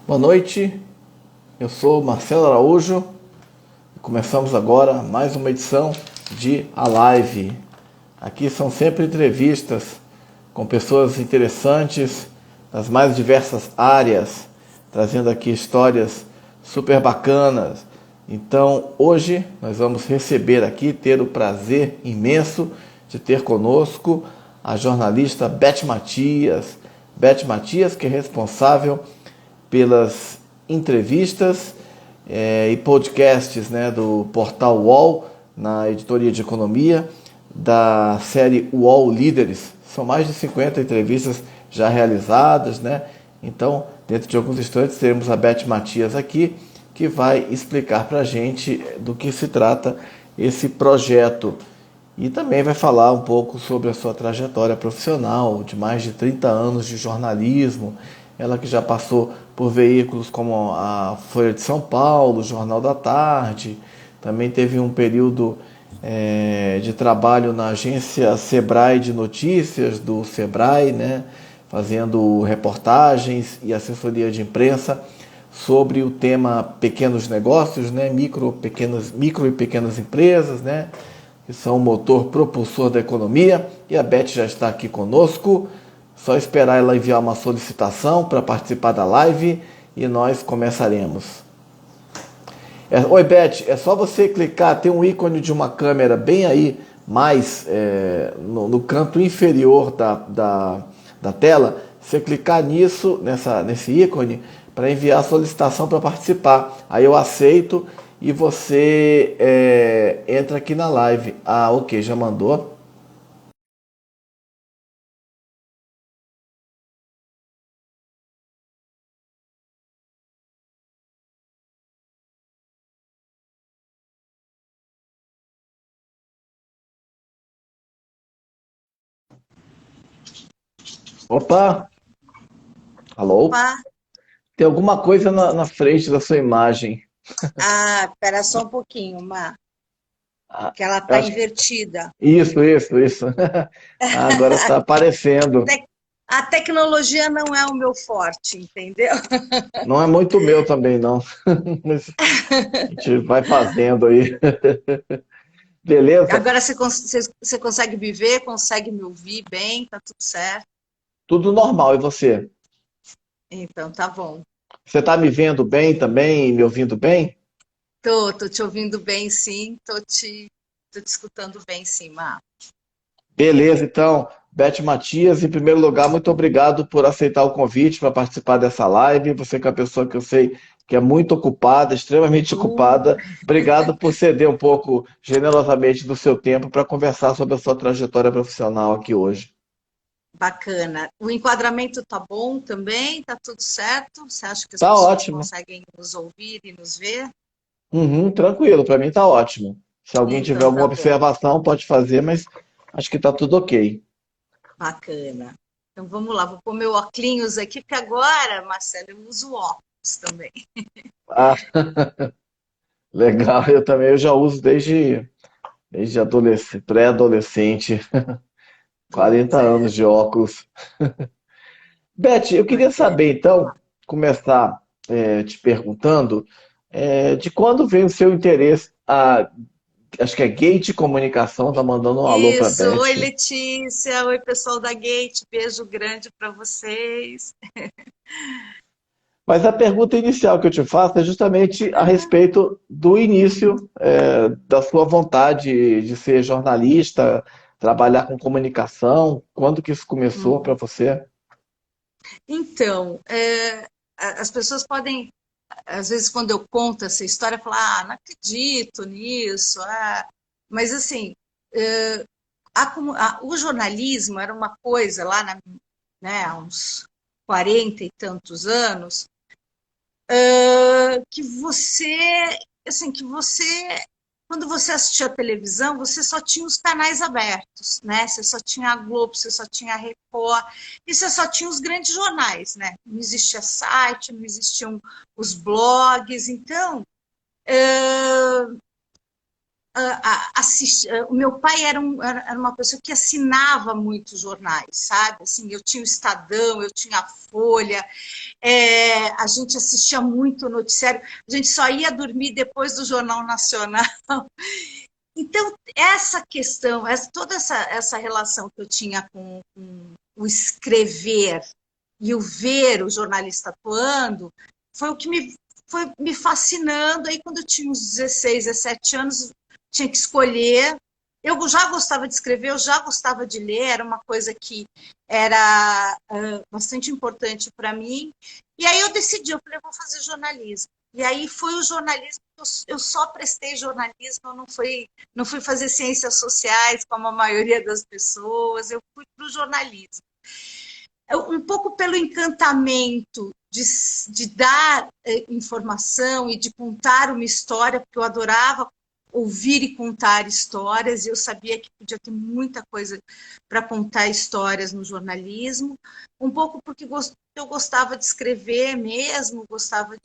Boa noite, eu sou Marcelo Araújo e começamos agora mais uma edição de A Live. Aqui são sempre entrevistas com pessoas interessantes das mais diversas áreas, trazendo aqui histórias super bacanas. Então hoje nós vamos receber aqui, ter o prazer imenso de ter conosco a jornalista Beth Matias. Beth Matias, que é responsável pelas entrevistas e podcasts, né, do portal UOL, na editoria de economia, da série UOL Líderes. São mais de 50 entrevistas já realizadas, né? Então, dentro de alguns instantes, teremos a Beth Matias aqui, que vai explicar para a gente do que se trata esse projeto. E também vai falar um pouco sobre a sua trajetória profissional, de mais de 30 anos de jornalismo. Ela que já passou por veículos como a Folha de São Paulo, o Jornal da Tarde, também teve um período de trabalho na agência Sebrae de Notícias, do Sebrae, né, fazendo reportagens e assessoria de imprensa sobre o tema pequenos negócios, né, micro e pequenas empresas, né, que são o motor propulsor da economia. E a Beth já está aqui conosco. Só esperar ela enviar uma solicitação para participar da live e nós começaremos. Oi, Beth, é só você clicar, tem um ícone de uma câmera bem aí, mais no canto inferior da tela. Você clicar nisso, nesse ícone, para enviar a solicitação para participar. Aí eu aceito e você entra aqui na live. Ah, ok, já mandou. Opa, alô? Opa! Tem alguma coisa na frente da sua imagem. Ah, espera só um pouquinho, Ah, que ela eu está acho que... invertida. Isso. Ah, agora está aparecendo. Tec- A tecnologia não é o meu forte, entendeu? Não é muito meu também, não. Mas a gente vai fazendo aí. Beleza? Agora você consegue me ver, consegue me ouvir bem, tá tudo certo? Tudo normal. E você? Então tá bom. Você está me vendo bem também e me ouvindo bem? Tô te ouvindo bem, sim, tô te escutando bem, sim, Má. Beleza, então. Beth Matias, em primeiro lugar, muito obrigado por aceitar o convite para participar dessa live. Você que é uma pessoa que eu sei que é muito ocupada, extremamente Uh, ocupada. Obrigado por ceder um pouco generosamente do seu tempo para conversar sobre a sua trajetória profissional aqui hoje. Bacana. O enquadramento tá bom também? Tá tudo certo? Você acha que as Tá pessoas ótimo. conseguem nos ouvir e nos ver? Uhum, tranquilo, para mim tá ótimo. Se alguém tiver Então alguma tá bom. observação, pode fazer, mas acho que tá tudo ok. Bacana. Então vamos lá, vou pôr meu óculos aqui, porque agora, Marcelo, eu uso óculos também. Ah, legal. Eu já uso desde pré-adolescente, Pois 40 é. anos de óculos. Beth, eu queria Bacana. saber, então, começar te perguntando de quando veio o seu interesse. Acho que é Gate Comunicação, tá mandando um alô para Isso. Oi, Beth. Letícia. Oi, pessoal da Gate. Beijo grande para vocês. Mas a pergunta inicial que eu te faço é justamente a respeito do início da sua vontade de ser jornalista, trabalhar com comunicação. Quando que isso começou para Uhum. você? Então, as pessoas podem, às vezes, quando eu conto essa história, falar: não acredito nisso. Mas, assim, o jornalismo era uma coisa lá, há uns 40 e tantos anos, que quando você assistia a televisão, você só tinha os canais abertos, né? Você só tinha a Globo, você só tinha a Record, e você só tinha os grandes jornais, né? Não existia site, não existiam os blogs, então o meu pai era uma pessoa que assinava muitos jornais, sabe? Assim, eu tinha o Estadão, eu tinha a Folha, a gente assistia muito o noticiário, a gente só ia dormir depois do Jornal Nacional. Então, essa questão, toda essa relação que eu tinha com o escrever e o ver o jornalista atuando, foi o que foi me fascinando. Aí, quando eu tinha uns 16, 17 anos, tinha que escolher. Eu já gostava de escrever, eu já gostava de ler, era uma coisa que era bastante importante para mim. E aí eu decidi, eu falei, eu vou fazer jornalismo. E aí foi o jornalismo, eu só prestei jornalismo, eu não fui fazer ciências sociais, como a maioria das pessoas, eu fui para o jornalismo. Um pouco pelo encantamento de dar informação e de contar uma história, porque eu adorava ouvir e contar histórias, e eu sabia que podia ter muita coisa para contar histórias no jornalismo, um pouco porque eu gostava de escrever mesmo, gostava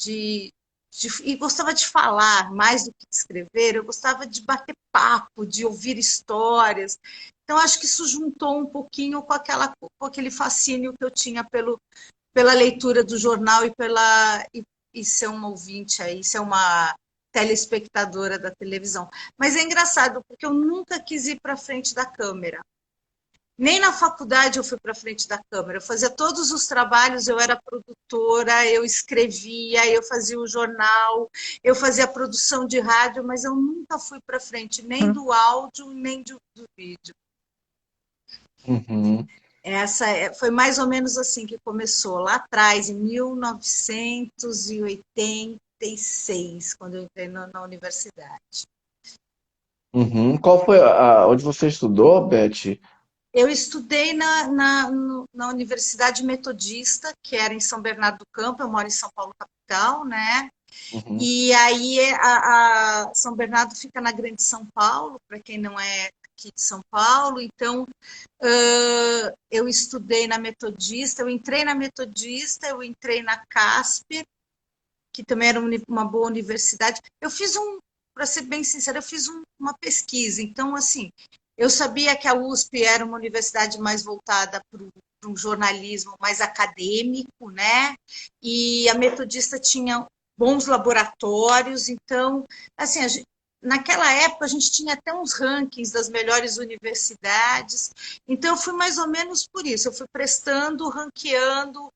e gostava de falar mais do que de escrever, eu gostava de bater papo, de ouvir histórias. Então, acho que isso juntou um pouquinho com aquele fascínio que eu tinha pela leitura do jornal e ser uma ouvinte aí, ser uma telespectadora da televisão. Mas é engraçado, porque eu nunca quis ir para frente da câmera. Nem na faculdade eu fui para frente da câmera. Eu fazia todos os trabalhos, eu era produtora, eu escrevia, eu fazia o jornal, eu fazia a produção de rádio, mas eu nunca fui para frente nem do áudio, nem do vídeo. Uhum. Foi mais ou menos assim que começou, lá atrás, em 1986, quando eu entrei na universidade. Uhum. Qual foi onde você estudou, Beth? Eu estudei na Universidade Metodista, que era em São Bernardo do Campo, eu moro em São Paulo, capital, né? Uhum. E aí a São Bernardo fica na Grande São Paulo, para quem não é aqui de São Paulo, então eu estudei na Metodista, eu entrei na Metodista, eu entrei na Casper, que também era uma boa universidade. Eu fiz para ser bem sincera, eu fiz uma pesquisa, então, assim, eu sabia que a USP era uma universidade mais voltada para um jornalismo mais acadêmico, né? E a Metodista tinha bons laboratórios, então, assim, naquela época a gente tinha até uns rankings das melhores universidades, então eu fui mais ou menos por isso, eu fui prestando, ranqueando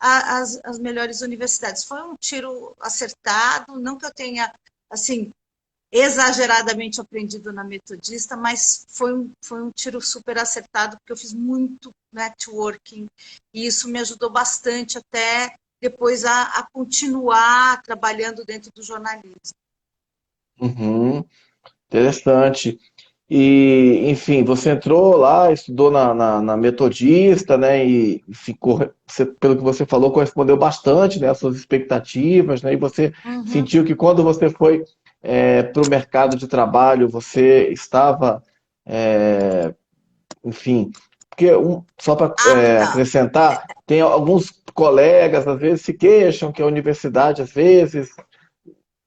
as melhores universidades. Foi um tiro acertado, não que eu tenha, assim, exageradamente aprendido na Metodista, mas foi um tiro super acertado, porque eu fiz muito networking, e isso me ajudou bastante até depois a continuar trabalhando dentro do jornalismo. Uhum. Interessante. E, enfim, você entrou lá, estudou na Metodista, né? E ficou, pelo que você falou, correspondeu bastante, né, às suas expectativas, né? E você Uhum. sentiu que quando você foi para o mercado de trabalho, você estava, enfim, porque só para Apta. acrescentar, tem alguns colegas às vezes se queixam que a universidade às vezes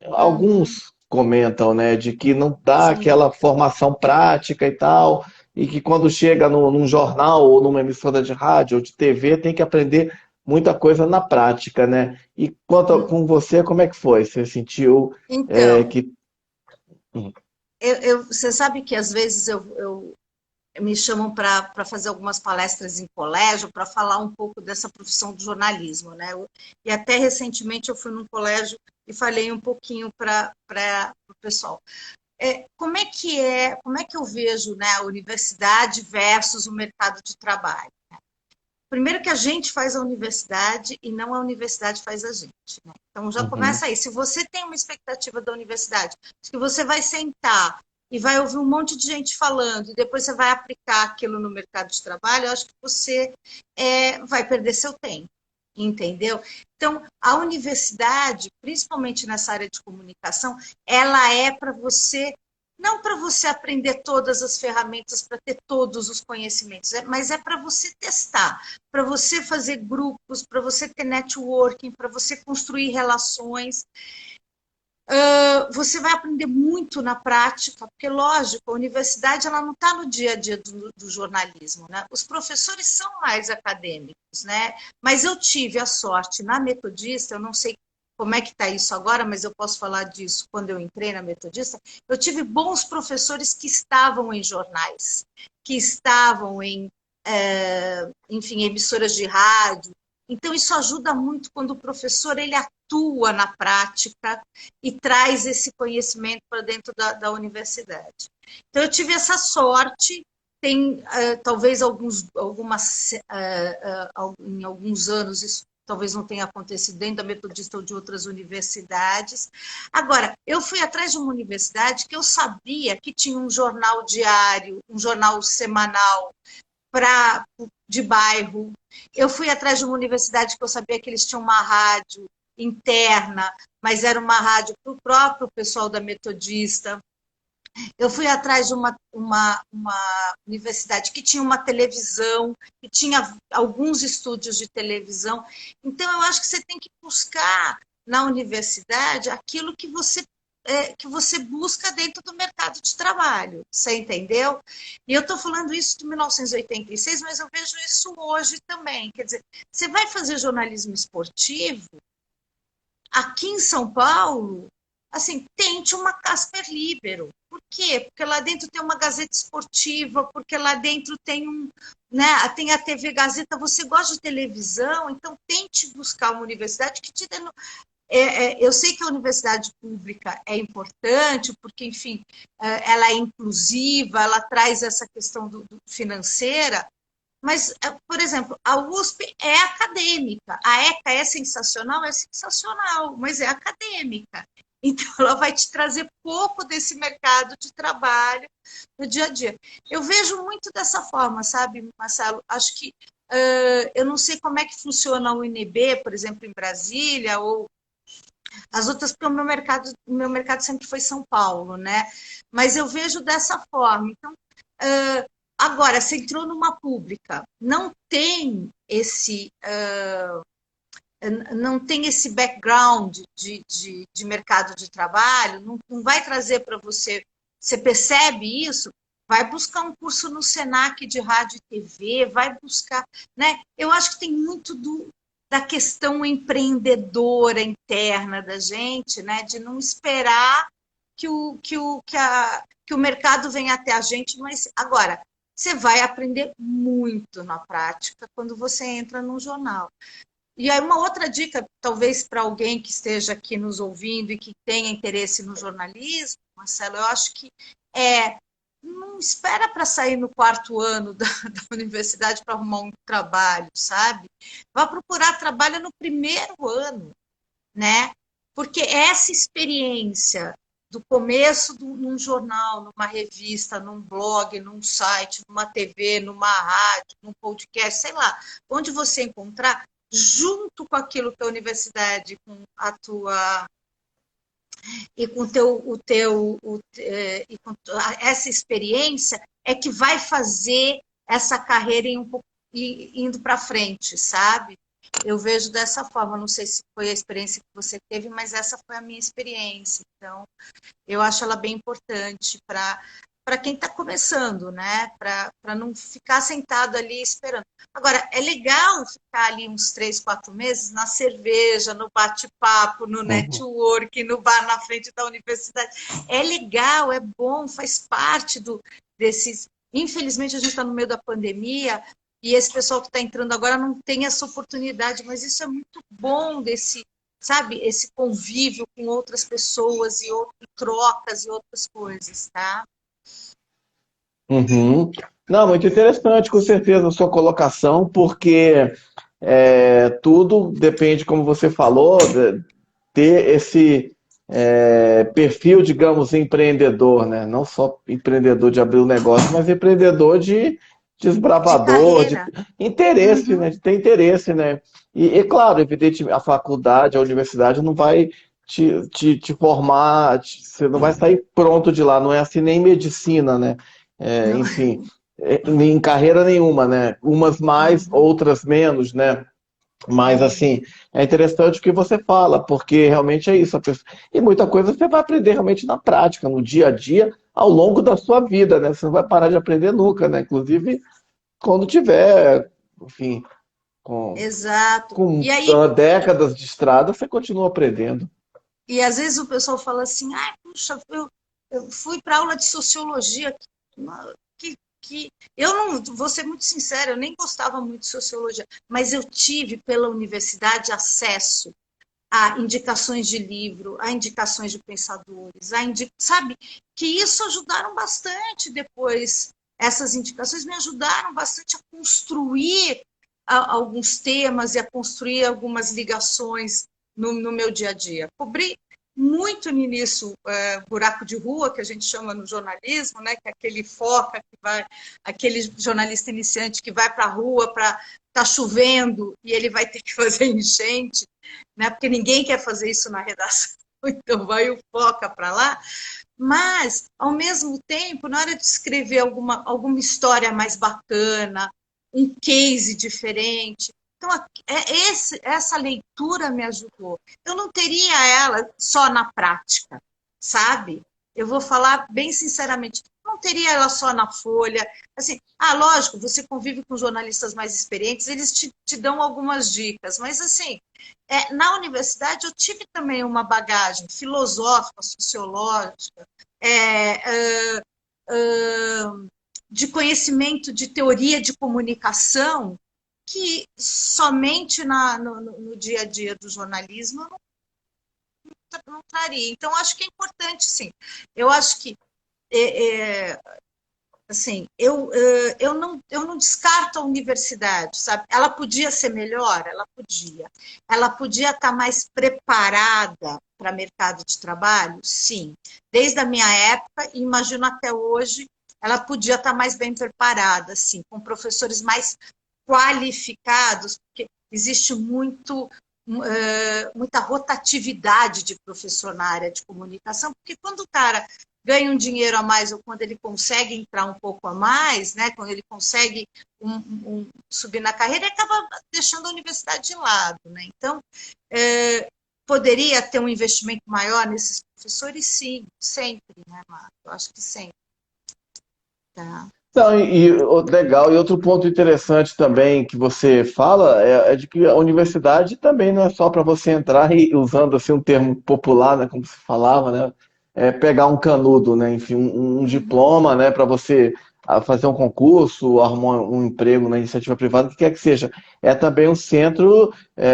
Uhum. alguns comentam, né, de que não dá Sim. aquela formação prática e tal, e que quando chega num jornal ou numa emissora de rádio ou de TV tem que aprender muita coisa na prática, né? E com você, como é que foi? Você sentiu Então, que. você sabe que às vezes me chamam para fazer algumas palestras em colégio para falar um pouco dessa profissão do jornalismo, né? E até recentemente eu fui num colégio e falei um pouquinho para o pessoal. Como é que eu vejo, né, a universidade versus o mercado de trabalho? Primeiro que a gente faz a universidade e não a universidade faz a gente, né? Então já Uhum, começa aí. Se você tem uma expectativa da universidade, que você vai sentar e vai ouvir um monte de gente falando e depois você vai aplicar aquilo no mercado de trabalho, eu acho que você vai perder seu tempo, entendeu? Então, a universidade, principalmente nessa área de comunicação, ela é para você não para você aprender todas as ferramentas, para ter todos os conhecimentos, mas é para você testar, para você fazer grupos, para você ter networking, para você construir relações. Você vai aprender muito na prática, porque, lógico, a universidade ela não está no dia a dia do jornalismo, né? Os professores são mais acadêmicos, né? Mas eu tive a sorte na Metodista, eu não sei como é que está isso agora, mas eu posso falar disso quando eu entrei na Metodista, eu tive bons professores que estavam em jornais, que estavam em, enfim, emissoras de rádio. Então, isso ajuda muito quando o professor ele atua na prática e traz esse conhecimento para dentro da universidade. Então, eu tive essa sorte, tem talvez em alguns anos isso talvez não tenha acontecido dentro da Metodista ou de outras universidades. Agora, eu fui atrás de uma universidade que eu sabia que tinha um jornal diário, um jornal semanal, de bairro. Eu fui atrás de uma universidade que eu sabia que eles tinham uma rádio interna, mas era uma rádio para o próprio pessoal da Metodista. Eu fui atrás de uma universidade que tinha uma televisão, que tinha alguns estúdios de televisão. Então, eu acho que você tem que buscar na universidade aquilo que você busca dentro do mercado de trabalho, você entendeu? E eu estou falando isso de 1986, mas eu vejo isso hoje também. Quer dizer, você vai fazer jornalismo esportivo aqui em São Paulo, assim, tente uma Casper Libero. Por quê? Porque lá dentro tem uma Gazeta Esportiva, porque lá dentro tem a TV Gazeta. Você gosta de televisão, então tente buscar uma universidade que te dê eu sei que a universidade pública é importante, porque, enfim, ela é inclusiva, ela traz essa questão financeira, mas, por exemplo, a USP é acadêmica, a ECA é sensacional, mas é acadêmica. Então, ela vai te trazer pouco desse mercado de trabalho no dia a dia. Eu vejo muito dessa forma, sabe, Marcelo? Acho que eu não sei como é que funciona a UNB, por exemplo, em Brasília, ou as outras, porque o meu mercado sempre foi São Paulo, né? Mas eu vejo dessa forma. Então, agora, você entrou numa pública, não tem esse background de mercado de trabalho, não vai trazer para você, você percebe isso? Vai buscar um curso no Senac de rádio e TV, vai buscar, né? Eu acho que tem muito da questão empreendedora interna da gente, né? De não esperar que o mercado venha até a gente, mas agora você vai aprender muito na prática quando você entra num jornal. E aí uma outra dica, talvez para alguém que esteja aqui nos ouvindo e que tenha interesse no jornalismo, Marcelo, eu acho que não espera para sair no quarto ano da universidade para arrumar um trabalho, sabe? Vai procurar trabalho no primeiro ano, né? Porque essa experiência do começo num jornal, numa revista, num blog, num site, numa TV, numa rádio, num podcast, sei lá, onde você encontrar, junto com aquilo que a universidade, com a tua e com essa experiência é que vai fazer essa carreira indo para frente, sabe? Eu vejo dessa forma, não sei se foi a experiência que você teve, mas essa foi a minha experiência. Então, eu acho ela bem importante para quem está começando, né? Para não ficar sentado ali esperando. Agora, é legal ficar ali uns 3, 4 meses na cerveja, no bate-papo, no network, no bar na frente da universidade. É legal, é bom, faz parte desses... Infelizmente, a gente está no meio da pandemia e esse pessoal que está entrando agora não tem essa oportunidade, mas isso é muito bom sabe, esse convívio com outras pessoas e trocas e outras coisas, tá? Uhum. Não, muito interessante, com certeza, a sua colocação, porque tudo depende, como você falou, ter esse perfil, digamos, empreendedor, né? Não só empreendedor de abrir um negócio, mas empreendedor de desbravador, de interesse, né? De ter interesse, né? E claro, evidentemente, a faculdade, a universidade não vai te formar, você não vai sair pronto de lá, não é assim nem medicina, né? Enfim, em carreira nenhuma, né? Umas mais, outras menos, né? Mas, assim, é interessante o que você fala, porque realmente é isso. E muita coisa você vai aprender realmente na prática, no dia a dia, ao longo da sua vida, né? Você não vai parar de aprender nunca, né? Inclusive, quando tiver, enfim, com, Exato. com E aí, décadas de estrada, você continua aprendendo. e às vezes o pessoal fala assim, ai, puxa, eu fui para aula de sociologia, eu não, vou ser muito sincera, eu nem gostava muito de sociologia, mas eu tive pela universidade acesso a indicações de livro, a indicações de pensadores, sabe, que isso ajudaram bastante depois, essas indicações me ajudaram bastante a construir alguns temas e a construir algumas ligações no meu dia a dia. Cobri muito no início buraco de rua, que a gente chama no jornalismo, né, que é aquele foca, que vai, aquele jornalista iniciante que vai para a rua para tá chovendo e ele vai ter que fazer enchente, né, porque ninguém quer fazer isso na redação, então vai o foca para lá. Mas, ao mesmo tempo, na hora de escrever alguma história mais bacana, um case diferente. Então, essa leitura me ajudou. Eu não teria ela só na prática, sabe? Eu vou falar bem sinceramente, não teria ela só na folha. Assim, lógico, você convive com jornalistas mais experientes, eles te dão algumas dicas, mas assim, na universidade eu tive também uma bagagem filosófica, sociológica, é, de conhecimento de teoria de comunicação que somente no dia a dia do jornalismo eu não traria. Então, acho que é importante, sim. Eu acho que assim, eu não descarto a universidade, sabe? Ela podia ser melhor? Ela podia. Ela podia estar mais preparada para mercado de trabalho? Sim. Desde a minha época, e imagino até hoje, ela podia estar mais bem preparada, sim, com professores mais qualificados, porque existe muita rotatividade de professor na área de comunicação, porque quando o cara ganha um dinheiro a mais ou quando ele consegue entrar um pouco a mais, né, quando ele consegue subir na carreira, ele acaba deixando a universidade de lado. Né? Então, poderia ter um investimento maior nesses professores? Sim, sempre, né, Marco? Eu acho que sempre. Tá. Não, legal, e outro ponto interessante também que você fala é de que a universidade também não é só para você entrar e, usando assim um termo popular, né, como se falava, né, pegar um canudo, né, enfim, um diploma, né, para você fazer um concurso, arrumar um emprego na iniciativa privada, o que quer que seja. É também um centro,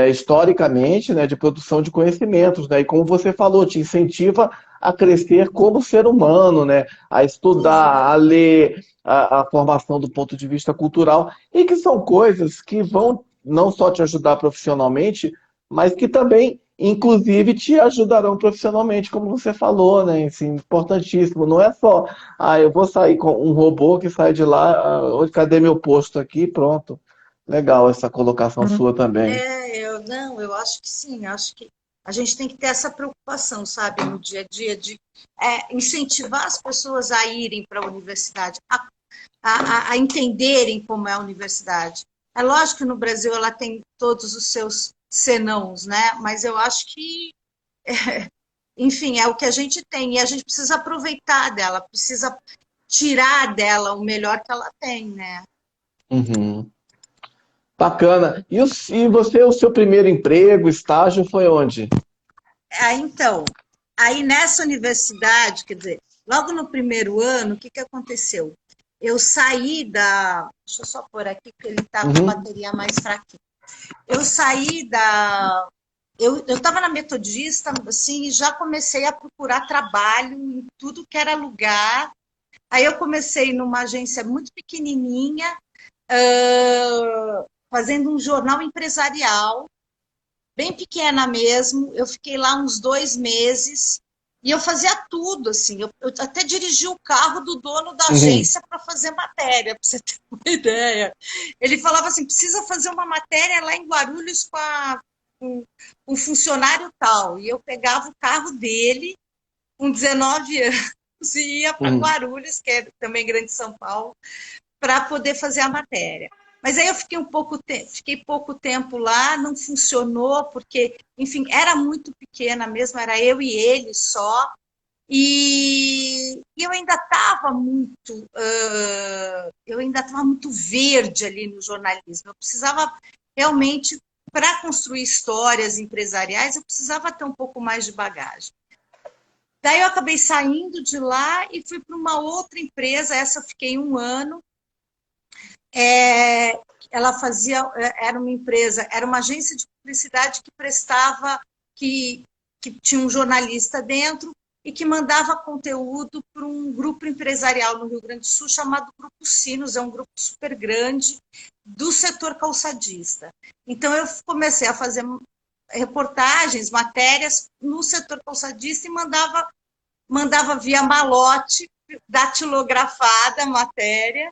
historicamente, né, de produção de conhecimentos, né, e como você falou, te incentiva a crescer como ser humano, né, a estudar, a ler, a formação do ponto de vista cultural, e que são coisas que vão não só te ajudar profissionalmente, mas que também, inclusive, te ajudarão profissionalmente, como você falou, né? Assim, importantíssimo. Não é só, eu vou sair com um robô que sai de lá, cadê meu posto aqui? Pronto. Legal essa colocação sua também. Eu acho que sim, acho que a gente tem que ter essa preocupação, sabe, no dia a dia, de incentivar as pessoas a irem para a universidade, a entenderem como é a universidade. É lógico que no Brasil ela tem todos os seus senãos, né? Mas eu acho que, enfim, é o que a gente tem e a gente precisa aproveitar dela, precisa tirar dela o melhor que ela tem, né? Uhum. Bacana. E você, o seu primeiro emprego, estágio, foi onde? Então, aí nessa universidade, quer dizer, logo no primeiro ano, o que aconteceu? Eu saí da. Deixa eu só pôr aqui, porque ele está com a Uhum. bateria mais fraquinha. Eu saí da. Eu estava na Metodista, assim, e já comecei a procurar trabalho em tudo que era lugar. Aí eu comecei numa agência muito pequenininha, fazendo um jornal empresarial, bem pequena mesmo. Eu fiquei lá uns 2 meses e eu fazia tudo, assim. Eu até dirigi o carro do dono da Uhum. agência para fazer matéria, para você ter uma ideia. Ele falava assim: precisa fazer uma matéria lá em Guarulhos com um funcionário tal. E eu pegava o carro dele com 19 anos e ia para Uhum. Guarulhos, que é também grande São Paulo, para poder fazer a matéria. Mas aí eu fiquei pouco tempo lá, não funcionou, porque, enfim, era muito pequena mesmo, era eu e ele só. E eu ainda estava muito verde ali no jornalismo. Eu precisava realmente, para construir histórias empresariais, eu precisava ter um pouco mais de bagagem. Daí eu acabei saindo de lá e fui para uma outra empresa. Essa eu fiquei 1 ano. Ela era uma empresa, era uma agência de publicidade que prestava, que tinha um jornalista dentro e que mandava conteúdo para um grupo empresarial no Rio Grande do Sul chamado Grupo Sinos, é um grupo super grande do setor calçadista. Então eu comecei a fazer reportagens, matérias no setor calçadista e mandava via malote, datilografada a matéria,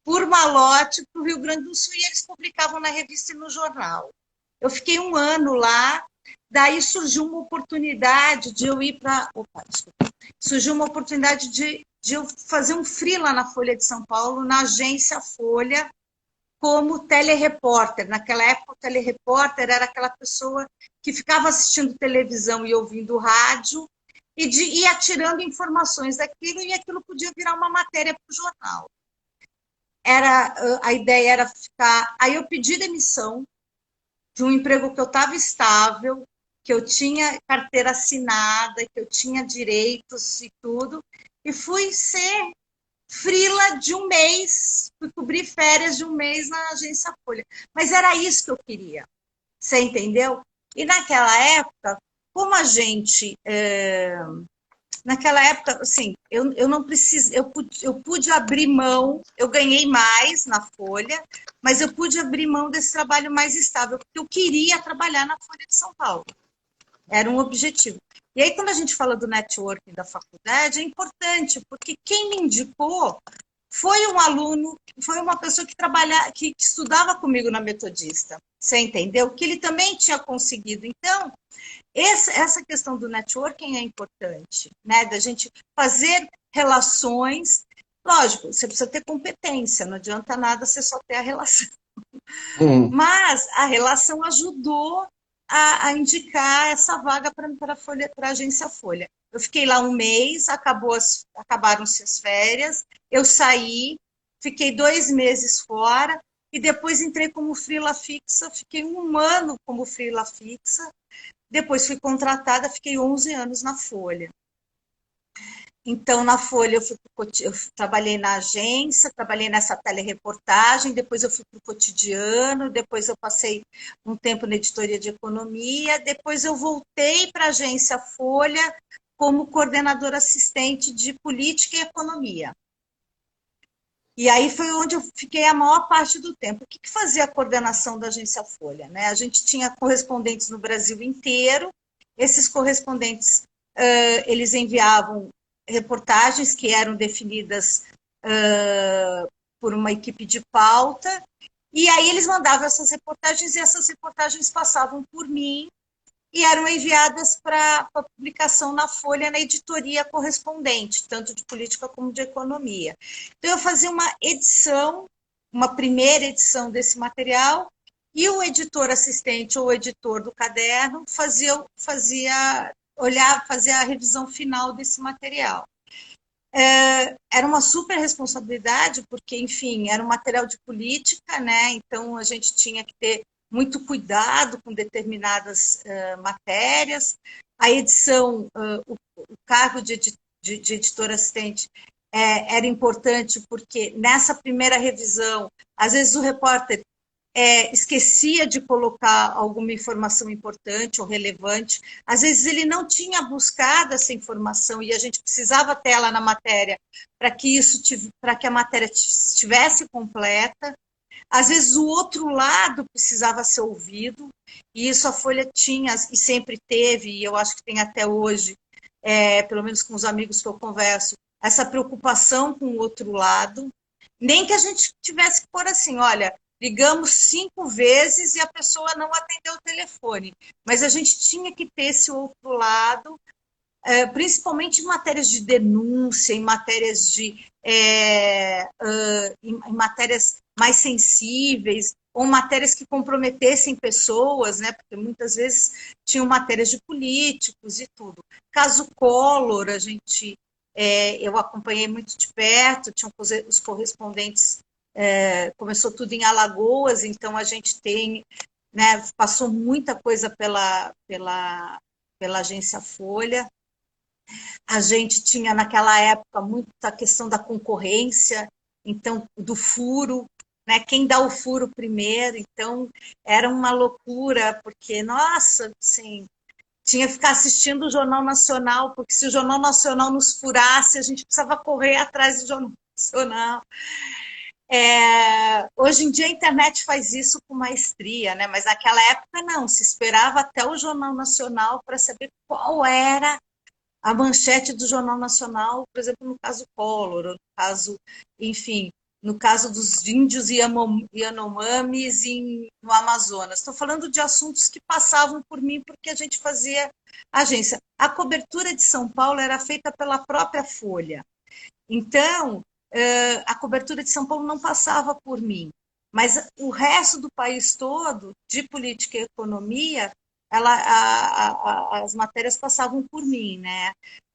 por malote para o Rio Grande do Sul, e eles publicavam na revista e no jornal. Eu fiquei 1 ano lá, daí surgiu uma oportunidade de eu ir para... Surgiu uma oportunidade de eu fazer um freela na Folha de São Paulo, na agência Folha, como telerepórter. Naquela época, o telerepórter era aquela pessoa que ficava assistindo televisão e ouvindo rádio, e ia tirando informações daquilo, e aquilo podia virar uma matéria para o jornal. A ideia era ficar... Aí eu pedi demissão de um emprego que eu estava estável, que eu tinha carteira assinada, que eu tinha direitos e tudo, e fui ser freela de 1 mês, fui cobrir férias de 1 mês na agência Folha. Mas era isso que eu queria, você entendeu? E naquela época, como a gente... Naquela época, assim, eu não preciso, eu pude abrir mão, eu ganhei mais na Folha, mas eu pude abrir mão desse trabalho mais estável, porque eu queria trabalhar na Folha de São Paulo. Era um objetivo. E aí, quando a gente fala do networking da faculdade, é importante, porque quem me indicou foi um aluno, foi uma pessoa que estudava comigo na Metodista. Você entendeu? Que ele também tinha conseguido. Então, essa questão do networking é importante, né? Da gente fazer relações. Lógico, você precisa ter competência, não adianta nada você só ter a relação. Mas a relação ajudou a indicar essa vaga para a agência Folha. Eu fiquei lá 1 mês, acabaram-se as férias, eu saí, fiquei 2 meses fora e depois entrei como freela fixa, fiquei 1 ano como freela fixa, depois fui contratada, fiquei 11 anos na Folha. Então, na Folha, eu trabalhei na agência, trabalhei nessa telereportagem, depois eu fui para o Cotidiano, depois eu passei um tempo na editoria de economia, depois eu voltei para a agência Folha como coordenadora assistente de política e economia. E aí foi onde eu fiquei a maior parte do tempo. O que fazia a coordenação da agência Folha? Né? A gente tinha correspondentes no Brasil inteiro, esses correspondentes, eles enviavam reportagens que eram definidas por uma equipe de pauta, e aí eles mandavam essas reportagens, e essas reportagens passavam por mim e eram enviadas para publicação na Folha, na editoria correspondente, tanto de política como de economia. Então, eu fazia uma edição, uma primeira edição desse material, e o editor assistente ou o editor do caderno fazia a revisão final desse material. Era uma super responsabilidade, porque, enfim, era um material de política, né? Então a gente tinha que ter muito cuidado com determinadas matérias. A edição, o cargo de editor assistente era importante, porque nessa primeira revisão, às vezes o repórter esquecia de colocar alguma informação importante ou relevante. Às vezes ele não tinha buscado essa informação e a gente precisava ter ela na matéria para que a matéria estivesse completa. Às vezes o outro lado precisava ser ouvido, e isso a Folha tinha e sempre teve, e eu acho que tem até hoje, pelo menos com os amigos que eu converso, essa preocupação com o outro lado. Nem que a gente tivesse que pôr assim, olha, ligamos 5 vezes e a pessoa não atendeu o telefone. Mas a gente tinha que ter esse outro lado, principalmente em matérias de denúncia, em matérias mais sensíveis, ou matérias que comprometessem pessoas, né? Porque muitas vezes tinham matérias de políticos e tudo. Caso Collor, eu acompanhei muito de perto, tinham os correspondentes, começou tudo em Alagoas, então a gente tem, né, passou muita coisa pela agência Folha. A gente tinha naquela época muita questão da concorrência, então do furo, né? Quem dá o furo primeiro, então era uma loucura, porque, nossa, assim, tinha que ficar assistindo o Jornal Nacional, porque se o Jornal Nacional nos furasse, a gente precisava correr atrás do Jornal Nacional. Hoje em dia a internet faz isso com maestria, né? Mas naquela época não, se esperava até o Jornal Nacional para saber qual era a manchete do Jornal Nacional, por exemplo, no caso Collor, ou no caso, enfim, no caso dos índios Yanomamis no Amazonas. Estou falando de assuntos que passavam por mim porque a gente fazia agência. A cobertura de São Paulo era feita pela própria Folha. Então, a cobertura de São Paulo não passava por mim. Mas o resto do país todo, de política e economia, as matérias passavam por mim, né,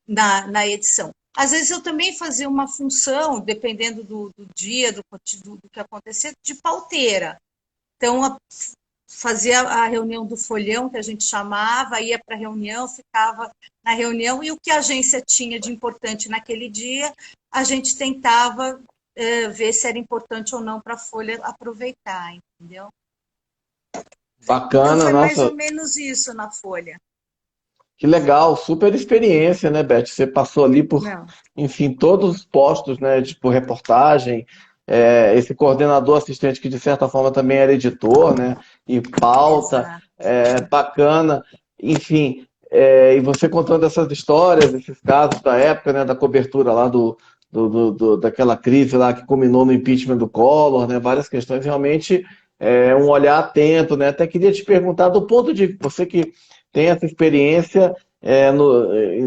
na edição. Às vezes eu também fazia uma função, dependendo do dia, do que acontecia, de pauteira. Então, fazia a reunião do folhão, que a gente chamava, ia para a reunião, ficava na reunião, e o que a agência tinha de importante naquele dia, a gente tentava ver se era importante ou não para a Folha aproveitar, entendeu? Bacana, então foi mais nossa. ou menos isso na Folha. Que legal, super experiência, né, Beth? Você passou ali por, Não. enfim, todos os postos, né, tipo reportagem, esse coordenador assistente que de certa forma também era editor, né, e pauta, Exato. bacana, enfim, e você contando essas histórias, esses casos da época, né, da cobertura lá daquela crise lá que culminou no impeachment do Collor, né, várias questões realmente um olhar atento, né? Até queria te perguntar do ponto de você que tem essa experiência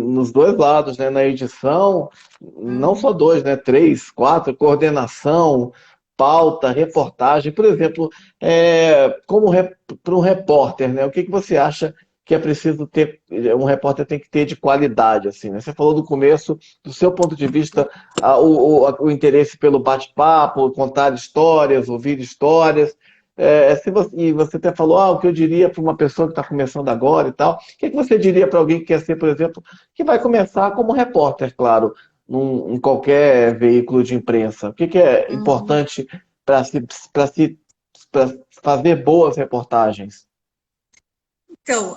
nos dois lados, né? Na edição, não só dois, né? Três, quatro, coordenação, pauta, reportagem. Por exemplo, para um repórter, né? O que você acha que é preciso ter, um repórter tem que ter de qualidade, assim, né? Você falou no começo, do seu ponto de vista, o interesse pelo bate-papo, contar histórias, ouvir histórias. E você até falou, o que eu diria para uma pessoa que está começando agora e tal. O que você diria para alguém que quer ser, por exemplo, que vai começar como repórter, claro, em qualquer veículo de imprensa? O que é importante para fazer boas reportagens? Então,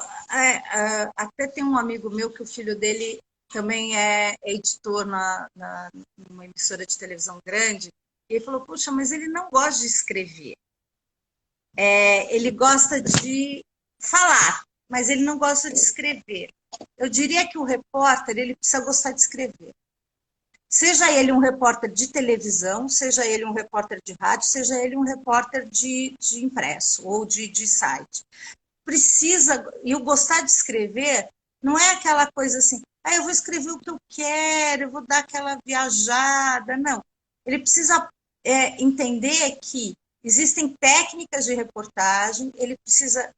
até tem um amigo meu que o filho dele também é editor numa emissora de televisão grande, e ele falou, puxa, mas ele não gosta de escrever. Ele gosta de falar, mas ele não gosta de escrever. Eu diria que o repórter, ele precisa gostar de escrever. Seja ele um repórter de televisão, seja ele um repórter de rádio, seja ele um repórter de impresso ou de site. Precisa, e o gostar de escrever não é aquela coisa assim, eu vou escrever o que eu quero, eu vou dar aquela viajada, não. Ele precisa entender que existem técnicas de reportagem, ele precisa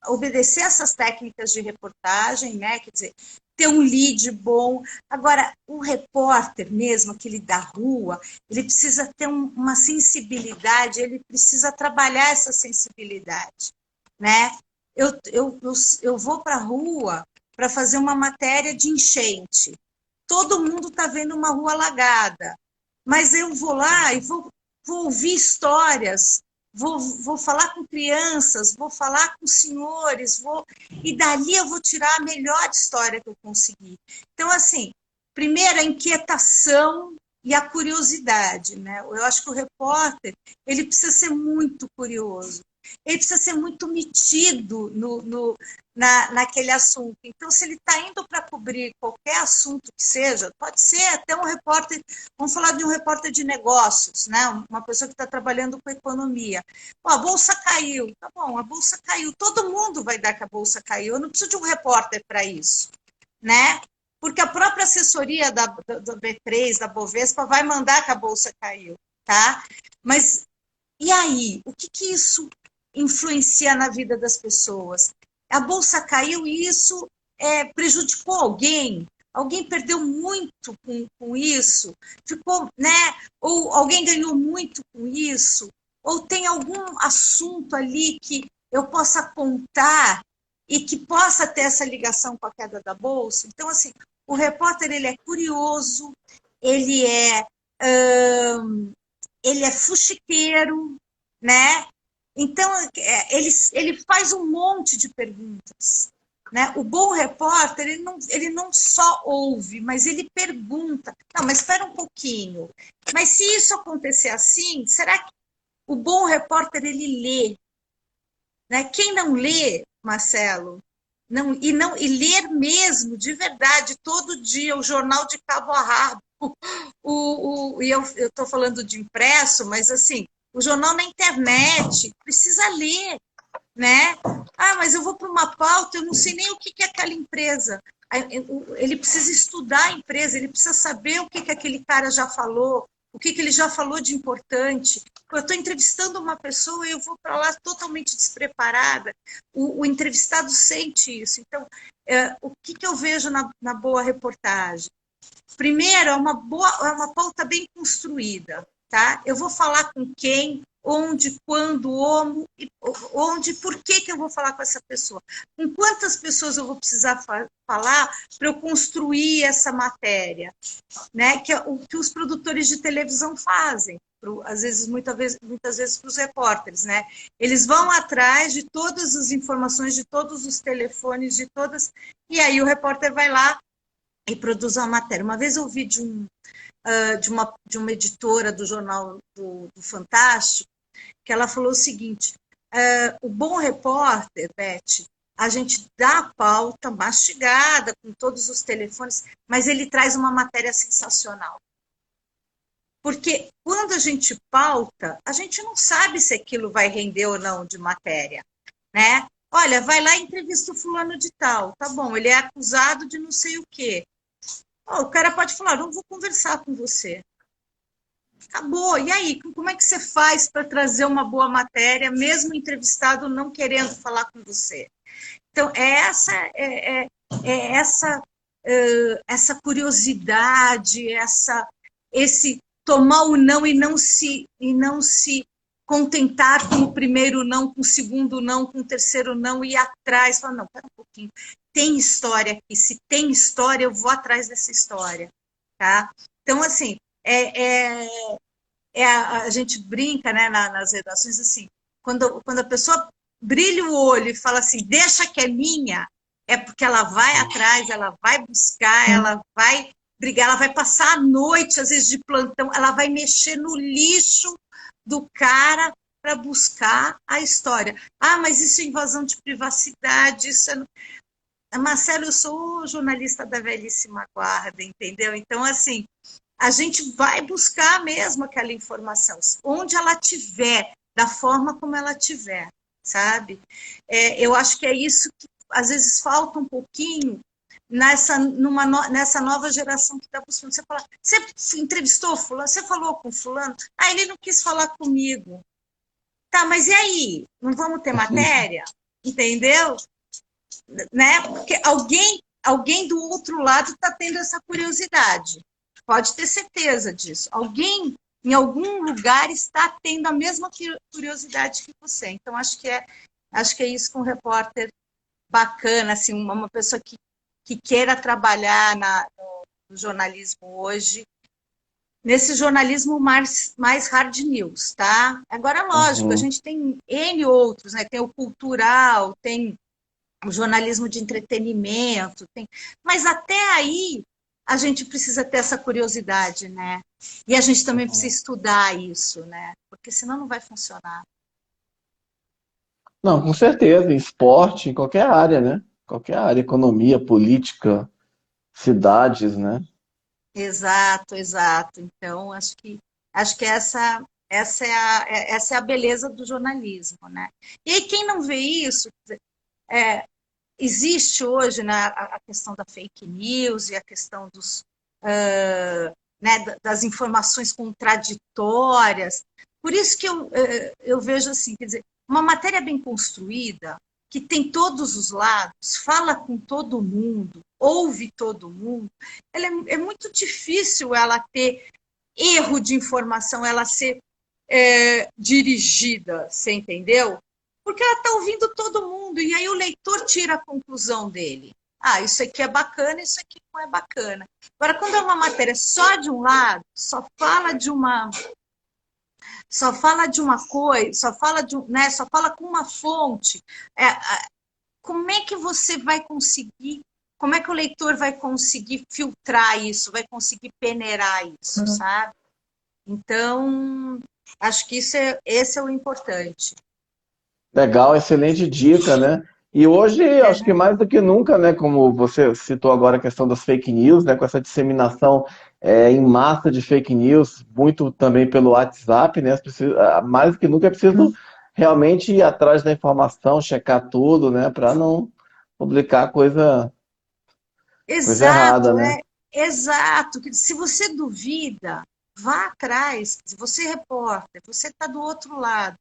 obedecer essas técnicas de reportagem, né? Quer dizer, ter um lead bom. Agora, o repórter mesmo, aquele da rua, ele precisa ter uma sensibilidade, ele precisa trabalhar essa sensibilidade, né? Eu vou para a rua para fazer uma matéria de enchente. Todo mundo está vendo uma rua alagada, mas eu vou lá e vou ouvir histórias, vou falar com crianças, vou falar com senhores, e dali eu vou tirar a melhor história que eu conseguir. Então, assim, primeiro a inquietação e a curiosidade, né? Eu acho que o repórter, ele precisa ser muito curioso, ele precisa ser muito metido naquele assunto. Então, se ele está indo para cobrir qualquer assunto que seja, pode ser até um repórter, vamos falar de um repórter de negócios, né? Uma pessoa que está trabalhando com economia. A bolsa caiu, tá bom, a bolsa caiu, todo mundo vai dar que a bolsa caiu, eu não preciso de um repórter para isso, né? Porque a própria assessoria da B3, da Bovespa, vai mandar que a bolsa caiu, tá? Mas E aí, o que isso influencia na vida das pessoas? A bolsa caiu e isso prejudicou alguém? Alguém perdeu muito com isso? Ficou, né? Ou alguém ganhou muito com isso? Ou tem algum assunto ali que eu possa contar e que possa ter essa ligação com a queda da bolsa? Então, assim, o repórter ele é curioso, ele é, ele é fuxiqueiro, né? Então, ele faz um monte de perguntas. Né? O bom repórter, ele não só ouve, mas ele pergunta. Não, mas espera um pouquinho. Mas se isso acontecer assim, será que o bom repórter, ele lê? Né? Quem não lê, Marcelo, e ler mesmo, de verdade, todo dia, o jornal de cabo a rabo, e eu estou falando de impresso, mas assim, o jornal na internet, precisa ler, né? Ah, mas eu vou para uma pauta, eu não sei nem o que é aquela empresa. Ele precisa estudar a empresa, ele precisa saber o que aquele cara já falou, o que ele já falou de importante. Eu estou entrevistando uma pessoa e eu vou para lá totalmente despreparada. O entrevistado sente isso. Então, o que eu vejo na boa reportagem? Primeiro, é uma pauta bem construída, tá? Eu vou falar com quem, onde, quando, onde, por que eu vou falar com essa pessoa? Com quantas pessoas eu vou precisar falar para eu construir essa matéria? Né? Que é o que os produtores de televisão fazem, às vezes, muitas vezes para os repórteres, né? Eles vão atrás de todas as informações, de todos os telefones, de todas, e aí o repórter vai lá e produz uma matéria. Uma vez eu ouvi de uma editora do jornal do Fantástico, que ela falou o seguinte, o bom repórter, Beth, a gente dá a pauta mastigada, com todos os telefones, mas ele traz uma matéria sensacional. Porque quando a gente pauta, a gente não sabe se aquilo vai render ou não de matéria, né? Olha, vai lá e entrevista o fulano de tal, tá bom, ele é acusado de não sei o quê. Oh, o cara pode falar, não vou conversar com você. Acabou. E aí, como é que você faz para trazer uma boa matéria, mesmo o entrevistado não querendo falar com você? Então, essa curiosidade, esse tomar o não e não se contentar com o primeiro não, com o segundo não, com o terceiro não, e ir atrás, falar, não, pera um pouquinho, tem história aqui, se tem história, eu vou atrás dessa história, tá? Então, assim, a gente brinca, né, nas redações, assim, quando a pessoa brilha o olho e fala assim, deixa que é minha, é porque ela vai atrás, ela vai buscar, ela vai brigar, ela vai passar a noite, às vezes de plantão, ela vai mexer no lixo do cara para buscar a história. Ah, mas isso é invasão de privacidade, isso é... Marcelo, eu sou jornalista da velhíssima guarda, entendeu? Então, assim, a gente vai buscar mesmo aquela informação, onde ela tiver, da forma como ela tiver, sabe? Eu acho que é isso que às vezes falta um pouquinho nessa nova geração que está buscando. Você fala, você entrevistou fulano? Você falou com fulano? Ah, ele não quis falar comigo. Tá, mas e aí? Não vamos ter matéria? Entendeu? Né? Porque alguém do outro lado está tendo essa curiosidade. Pode ter certeza disso. Alguém, em algum lugar, está tendo a mesma curiosidade que você. Então, acho que é isso com um repórter bacana, assim, uma pessoa que queira trabalhar no jornalismo hoje, nesse jornalismo mais hard news, tá? Agora, lógico, a gente tem N outros, né? Tem o cultural, tem o jornalismo de entretenimento, mas até aí a gente precisa ter essa curiosidade, né? E a gente também precisa estudar isso, né? Porque senão não vai funcionar. Não, com certeza, em esporte, em qualquer área, né? Qualquer área, economia, política, cidades, né? Exato, exato. Então, acho que essa é a beleza do jornalismo, né? E aí, quem não vê isso, existe hoje, né, a questão da fake news e a questão né, das informações contraditórias, Por isso que eu vejo assim, quer dizer, uma matéria bem construída, que tem todos os lados, fala com todo mundo, ouve todo mundo, é muito difícil ela ter erro de informação, ela ser dirigida, você entendeu? Porque ela está ouvindo todo mundo, e aí o leitor tira a conclusão dele. Ah, isso aqui é bacana, isso aqui não é bacana. Agora, quando é uma matéria só de um lado, só fala de uma coisa, só fala né, só fala com uma fonte. Como é que você vai conseguir? Como é que o leitor vai conseguir filtrar isso, vai conseguir peneirar isso, sabe? Então, acho que esse é o importante. Legal, excelente dica, né? E hoje, acho que mais do que nunca, né, como você citou agora a questão das fake news, né, com essa disseminação em massa de fake news, muito também pelo WhatsApp, né, mais do que nunca é preciso realmente ir atrás da informação, checar tudo, né, para não publicar coisa errada, Exato, né? exato. Se você duvida, vá atrás. Se você é repórter, você está do outro lado.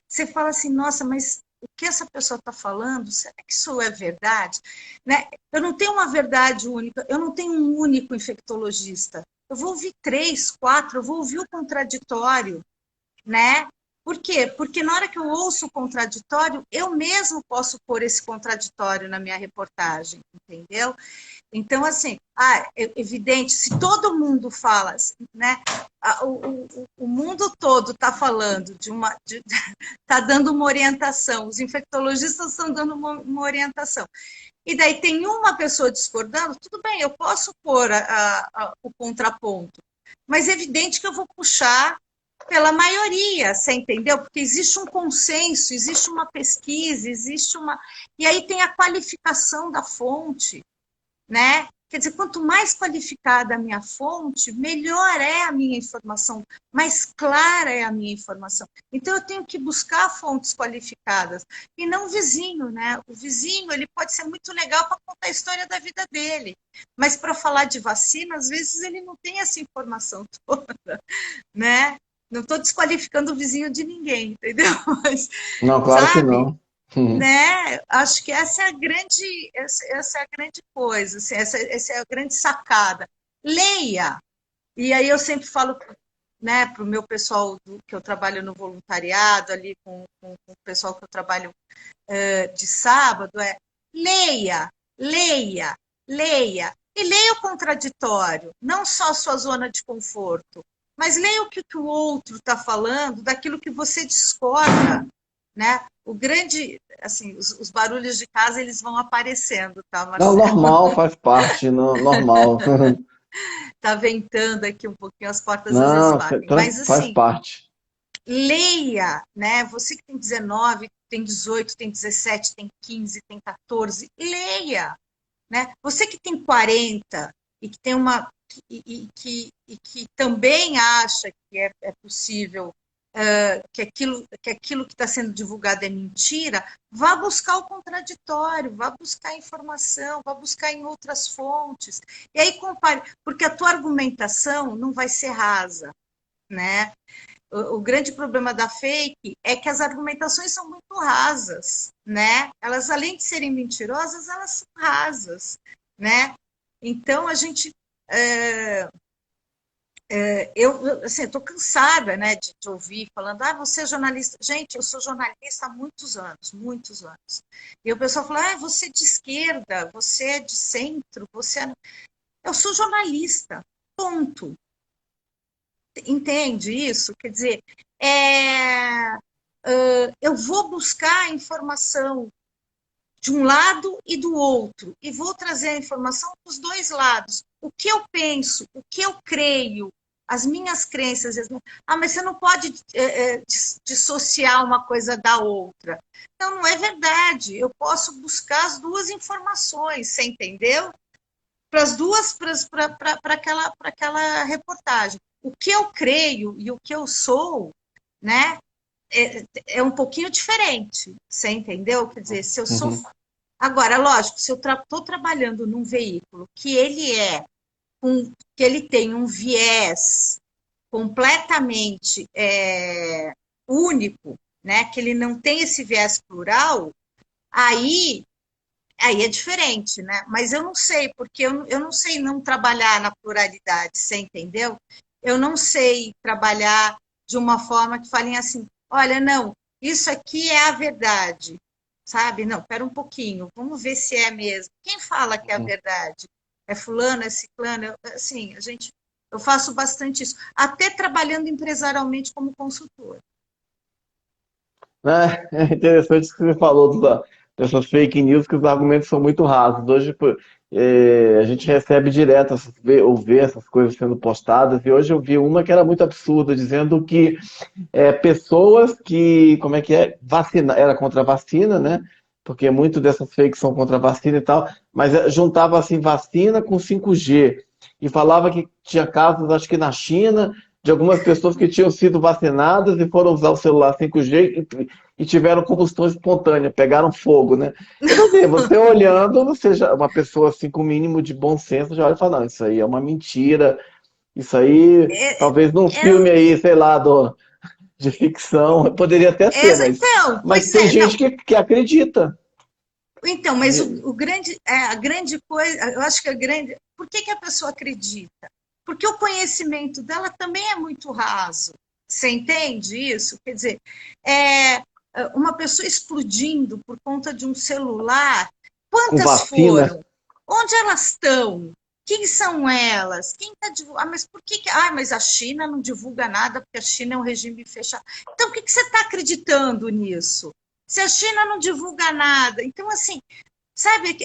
Você fala assim, nossa, mas o que essa pessoa está falando, será que isso é verdade? Né? Eu não tenho uma verdade única, eu não tenho um único infectologista. Eu vou ouvir 3, 4, eu vou ouvir o contraditório, né? Por quê? Porque na hora que eu ouço o contraditório, eu mesmo posso pôr esse contraditório na minha reportagem, entendeu? Então, assim, é evidente, se todo mundo fala, né, o mundo todo está falando está dando uma orientação, os infectologistas estão dando uma orientação, e daí tem uma pessoa discordando, tudo bem, eu posso pôr o contraponto, mas é evidente que eu vou puxar pela maioria, você entendeu? Porque existe um consenso, existe uma pesquisa, existe uma... E aí tem a qualificação da fonte, né? Quer dizer, quanto mais qualificada a minha fonte, melhor é a minha informação, mais clara é a minha informação. Então, eu tenho que buscar fontes qualificadas, e não o vizinho, né? O vizinho, ele pode ser muito legal para contar a história da vida dele, mas para falar de vacina, às vezes ele não tem essa informação toda, né? Não estou desqualificando o vizinho de ninguém, entendeu? Mas, Não, claro que sabe? não. Uhum. Né? Acho que essa é a grande coisa, assim, essa é a grande sacada. Leia. E aí eu sempre falo, né, para o meu pessoal que eu trabalho no voluntariado, ali com o pessoal que eu trabalho de sábado, leia, leia, leia. E leia o contraditório, não só a sua zona de conforto, mas leia o que o outro está falando, daquilo que você discorda, né? O grande, assim, os barulhos de casa, eles vão aparecendo, tá, Não, Marcelo? normal, faz parte, normal. Tá ventando aqui um pouquinho, as portas às vezes Não, batem. Mas, faz assim, parte. leia, né? Você que tem 19, tem 18, tem 17, tem 15, tem 14, leia, né? Você que tem 40 e que tem uma que também acha que é possível que aquilo que está sendo divulgado é mentira, vá buscar o contraditório, vá buscar informação, vá buscar em outras fontes. E aí compare, porque a tua argumentação não vai ser rasa, né? O grande problema da fake é que as argumentações são muito rasas, né? Elas, além de serem mentirosas, elas são rasas, né? Então, a gente... eu assim, estou cansada, né, de ouvir falando, você é jornalista. Gente, eu sou jornalista há muitos anos, muitos anos. E o pessoal fala, você é de esquerda, você é de centro, você é... Eu sou jornalista, ponto. Entende isso? Quer dizer, eu vou buscar a informação de um lado e do outro, e vou trazer a informação dos dois lados. O que eu penso, o que eu creio, as minhas crenças. Mas você não pode dissociar uma coisa da outra. Não, não é verdade. Eu posso buscar as duas informações, você entendeu? Para as duas, para aquela reportagem. O que eu creio e o que eu sou, né, é um pouquinho diferente, você entendeu? Quer dizer, se eu sou... Uhum. Agora, lógico, se eu estou trabalhando num veículo que ele que ele tem um viés completamente único, né, que ele não tem esse viés plural, aí, aí é diferente, né? Mas eu não sei, porque eu não sei não trabalhar na pluralidade, você entendeu? Eu não sei trabalhar de uma forma que falem assim, olha, não, isso aqui é a verdade, sabe? Não, espera um pouquinho, vamos ver se é mesmo. Quem fala que é a verdade? É fulano, é ciclano? Assim, eu faço bastante isso, até trabalhando empresarialmente como consultora. É interessante isso que você falou dessas fake news, que os argumentos são muito rasos. Hoje, pô, a gente recebe direto, ou vê essas coisas sendo postadas, e hoje eu vi uma que era muito absurda, dizendo que pessoas que, como é que é, era contra a vacina, né? Porque muito dessas fakes são contra a vacina e tal, mas juntava assim vacina com 5G e falava que tinha casos, acho que na China, de algumas pessoas que tinham sido vacinadas e foram usar o celular 5G e tiveram combustão espontânea, pegaram fogo, né? Então, assim, você olhando, você já, uma pessoa assim com o mínimo de bom senso já olha e fala, não, isso aí é uma mentira, isso aí, É, talvez num é, filme aí, sei lá, de ficção, poderia até ser, então, mas pois tem é, não, gente que acredita. então, mas o grande, a grande coisa, eu acho que a grande. Por que, que a pessoa acredita? Porque o conhecimento dela também é muito raso. Você entende isso? Quer dizer, é, uma pessoa explodindo por conta de um celular, Com quantas vacina, foram? Onde elas estão? Quem são elas? Quem está divulgando? Ah, mas por que. Ah, mas a China não divulga nada porque a China é um regime fechado. Então, o que, que você está acreditando nisso? Se a China não divulga nada. Então, assim, sabe,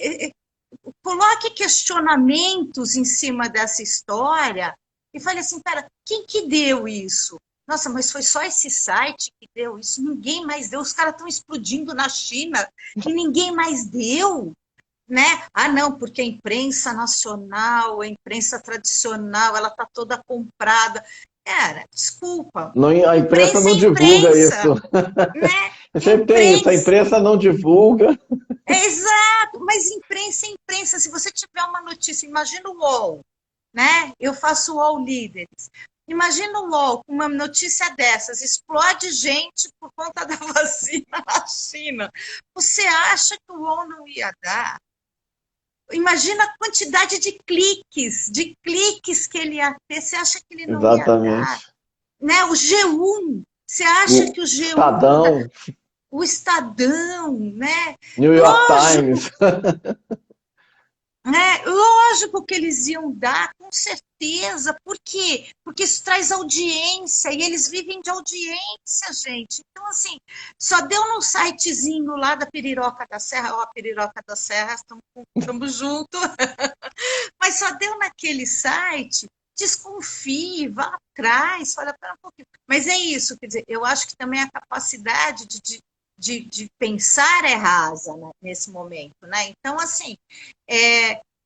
coloque questionamentos em cima dessa história e fale assim, cara, quem que deu isso? Nossa, mas foi só esse site que deu isso? Ninguém mais deu. Os caras estão explodindo na China e ninguém mais deu, né? Ah, não, porque a imprensa nacional, a imprensa tradicional, ela está toda comprada. Cara, desculpa. não, a imprensa Imprensa é não divulga imprensa, isso. né? Sempre tem isso, a Imprensa. imprensa não divulga. É exato, mas imprensa é imprensa. Se você tiver uma notícia, imagina o UOL, né? Eu faço o UOL Líderes. Imagina o UOL com uma notícia dessas, explode gente por conta da vacina na China. Você acha que o UOL não ia dar? Imagina a quantidade de cliques que ele ia ter. Você acha que ele não ia dar? Exatamente. Né? O G1, você acha O que o G1 não dá? Estadão, O Estadão, né? New York Lógico, Times. né? Lógico que eles iam dar, com certeza. Por quê? Porque isso traz audiência e eles vivem de audiência, gente. Então, assim, só deu num sitezinho lá da Piriroca da Serra, ó, a Piriroca da Serra, estamos juntos, mas só deu naquele site. Desconfie, vá atrás, olha, pera um pouquinho. Mas é isso, quer dizer, eu acho que também a capacidade de pensar é rasa, né, nesse momento, né? Então, assim,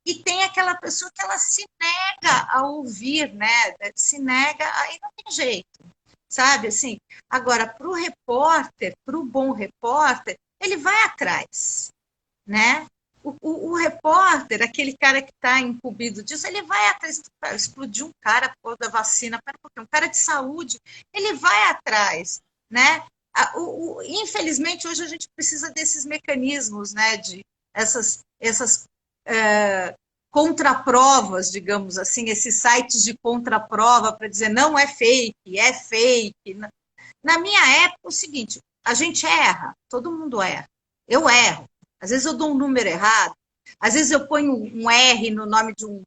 e tem aquela pessoa que ela se nega a ouvir, né? Se nega, aí não tem jeito, sabe? Assim, agora, para o repórter, para o bom repórter, ele vai atrás, né? O repórter, aquele cara que está incumbido disso, ele vai atrás, explodiu um cara por causa da vacina, um cara de saúde, ele vai atrás, né? Infelizmente, hoje a gente precisa desses mecanismos, né? De essas contraprovas, digamos assim, esses sites de contraprova para dizer não é fake, é fake. Na minha época, é o seguinte, a gente erra, todo mundo erra. Eu erro. Às vezes eu dou um número errado, às vezes eu ponho um R no nome de um,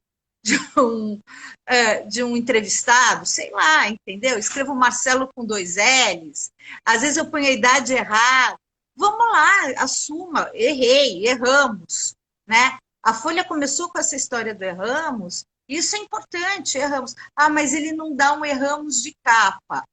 de um entrevistado, sei lá, entendeu? Escrevo Marcelo com 2 L's, às vezes eu ponho a idade errada. Vamos lá, assuma, errei, erramos, né? A Folha começou com essa história do erramos, isso é importante, erramos. Ah, mas ele não dá um erramos de capa.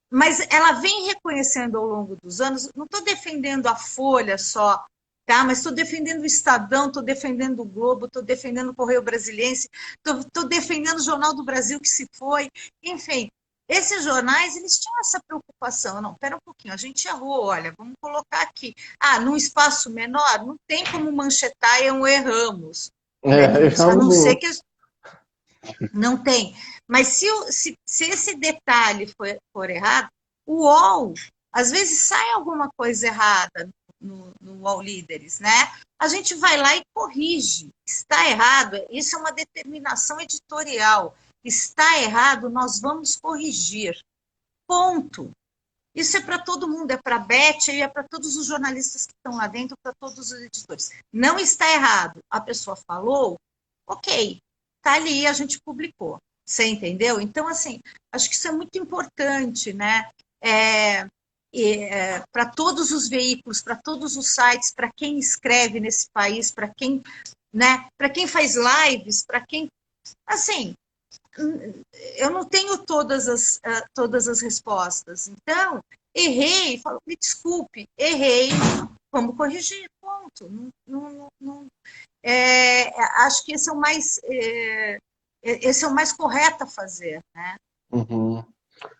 Mas ela vem reconhecendo ao longo dos anos, não estou defendendo a Folha só, tá? Mas estou defendendo o Estadão, estou defendendo o Globo, estou defendendo o Correio Brasiliense, estou defendendo o Jornal do Brasil que se foi, enfim. Esses jornais, eles tinham essa preocupação. Não, espera um pouquinho, a gente errou, olha, vamos colocar aqui. Ah, num espaço menor, não tem como manchetar e um erramos. Né? A não ser Erramos que Não tem. Mas se esse detalhe for errado, o UOL, às vezes sai alguma coisa errada no UOL Líderes, né? A gente vai lá e corrige. Está errado, isso é uma determinação editorial. Está errado, nós vamos corrigir. Ponto. Isso é para todo mundo, é para a Beth e é para todos os jornalistas que estão lá dentro, para todos os editores. Não está errado. A pessoa falou, ok, está ali, a gente publicou. Você entendeu? Então, assim, acho que isso é muito importante, né? Para todos os veículos, para todos os sites, para quem escreve nesse país, para quem, né? Para quem faz lives, para quem, assim, eu não tenho todas as respostas. Então, errei, falo, me desculpe, errei, vamos corrigir, ponto. Acho que esse é o mais correto a fazer, né? Uhum.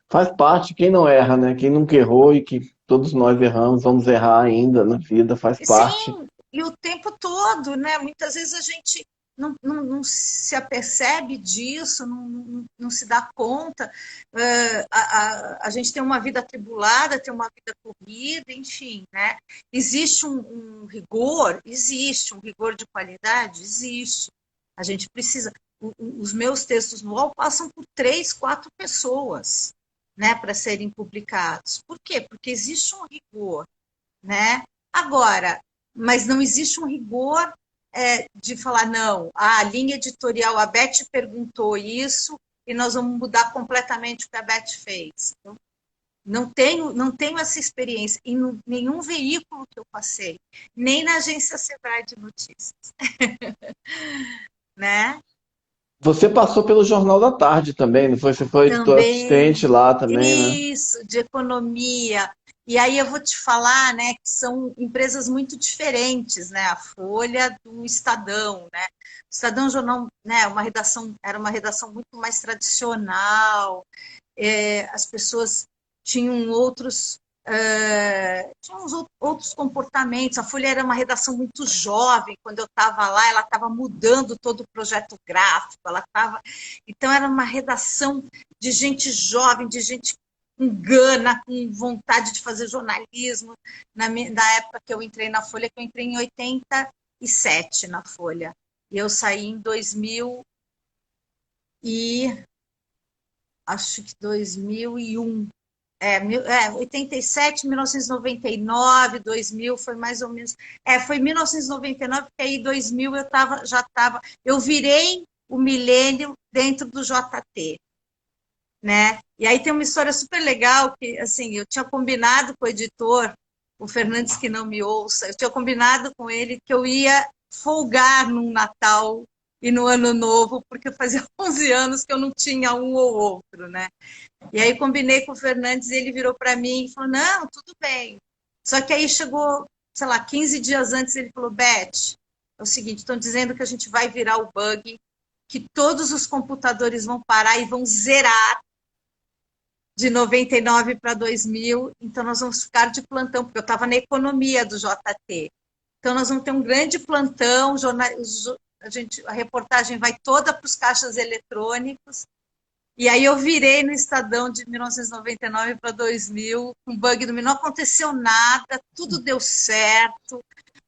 Faz parte, quem não erra, né? Quem nunca errou e que todos nós erramos, vamos errar ainda na vida, faz parte. Sim, e o tempo todo, né? Muitas vezes a gente não se apercebe disso, não se dá conta. A gente tem uma vida atribulada, tem uma vida corrida, enfim, né? Existe um rigor? Existe. Um rigor de qualidade? Existe. A gente precisa. Os meus textos no UOL passam por 3, 4 pessoas, né, para serem publicados. Por quê? Porque existe um rigor, né? Agora, mas não existe um rigor de falar, não, a linha editorial, a Beth perguntou isso e nós vamos mudar completamente o que a Beth fez. Então, não tenho essa experiência em nenhum veículo que eu passei, nem na agência Sebrae de Notícias, né? Você passou pelo Jornal da Tarde também, não foi? Você foi editor assistente Também, lá também, né? isso, de economia. E aí eu vou te falar, né, que são empresas muito diferentes, né? A Folha do Estadão, né? O Estadão é um jornal, né, era uma redação muito mais tradicional. As pessoas tinham outros comportamentos. A Folha era uma redação muito jovem. Quando eu estava lá, ela estava mudando todo o projeto gráfico. Então era uma redação de gente jovem, de gente com gana, com vontade de fazer jornalismo. Na época que eu entrei na Folha, que eu entrei em 87 na Folha. E eu saí em 2000 e acho que 2001. 87, 1999, 2000, foi mais ou menos. Foi 1999, porque aí 2000 já estava. Eu virei o milênio dentro do JT, né? E aí tem uma história super legal que, assim, eu tinha combinado com o editor, o Fernandes que não me ouça, eu tinha combinado com ele que eu ia folgar no Natal e no Ano Novo, porque fazia 11 anos que eu não tinha um ou outro, né? E aí combinei com o Fernandes e ele virou para mim e falou, não, tudo bem. Só que aí chegou, sei lá, 15 dias antes, ele falou, Beth, é o seguinte, estão dizendo que a gente vai virar o bug, que todos os computadores vão parar e vão zerar de 99 para 2000, então nós vamos ficar de plantão, porque eu estava na economia do JT. Então nós vamos ter um grande plantão, a reportagem vai toda para os caixas eletrônicos. E aí eu virei no Estadão de 1999 para 2000, com bug do milênio, não aconteceu nada, tudo deu certo,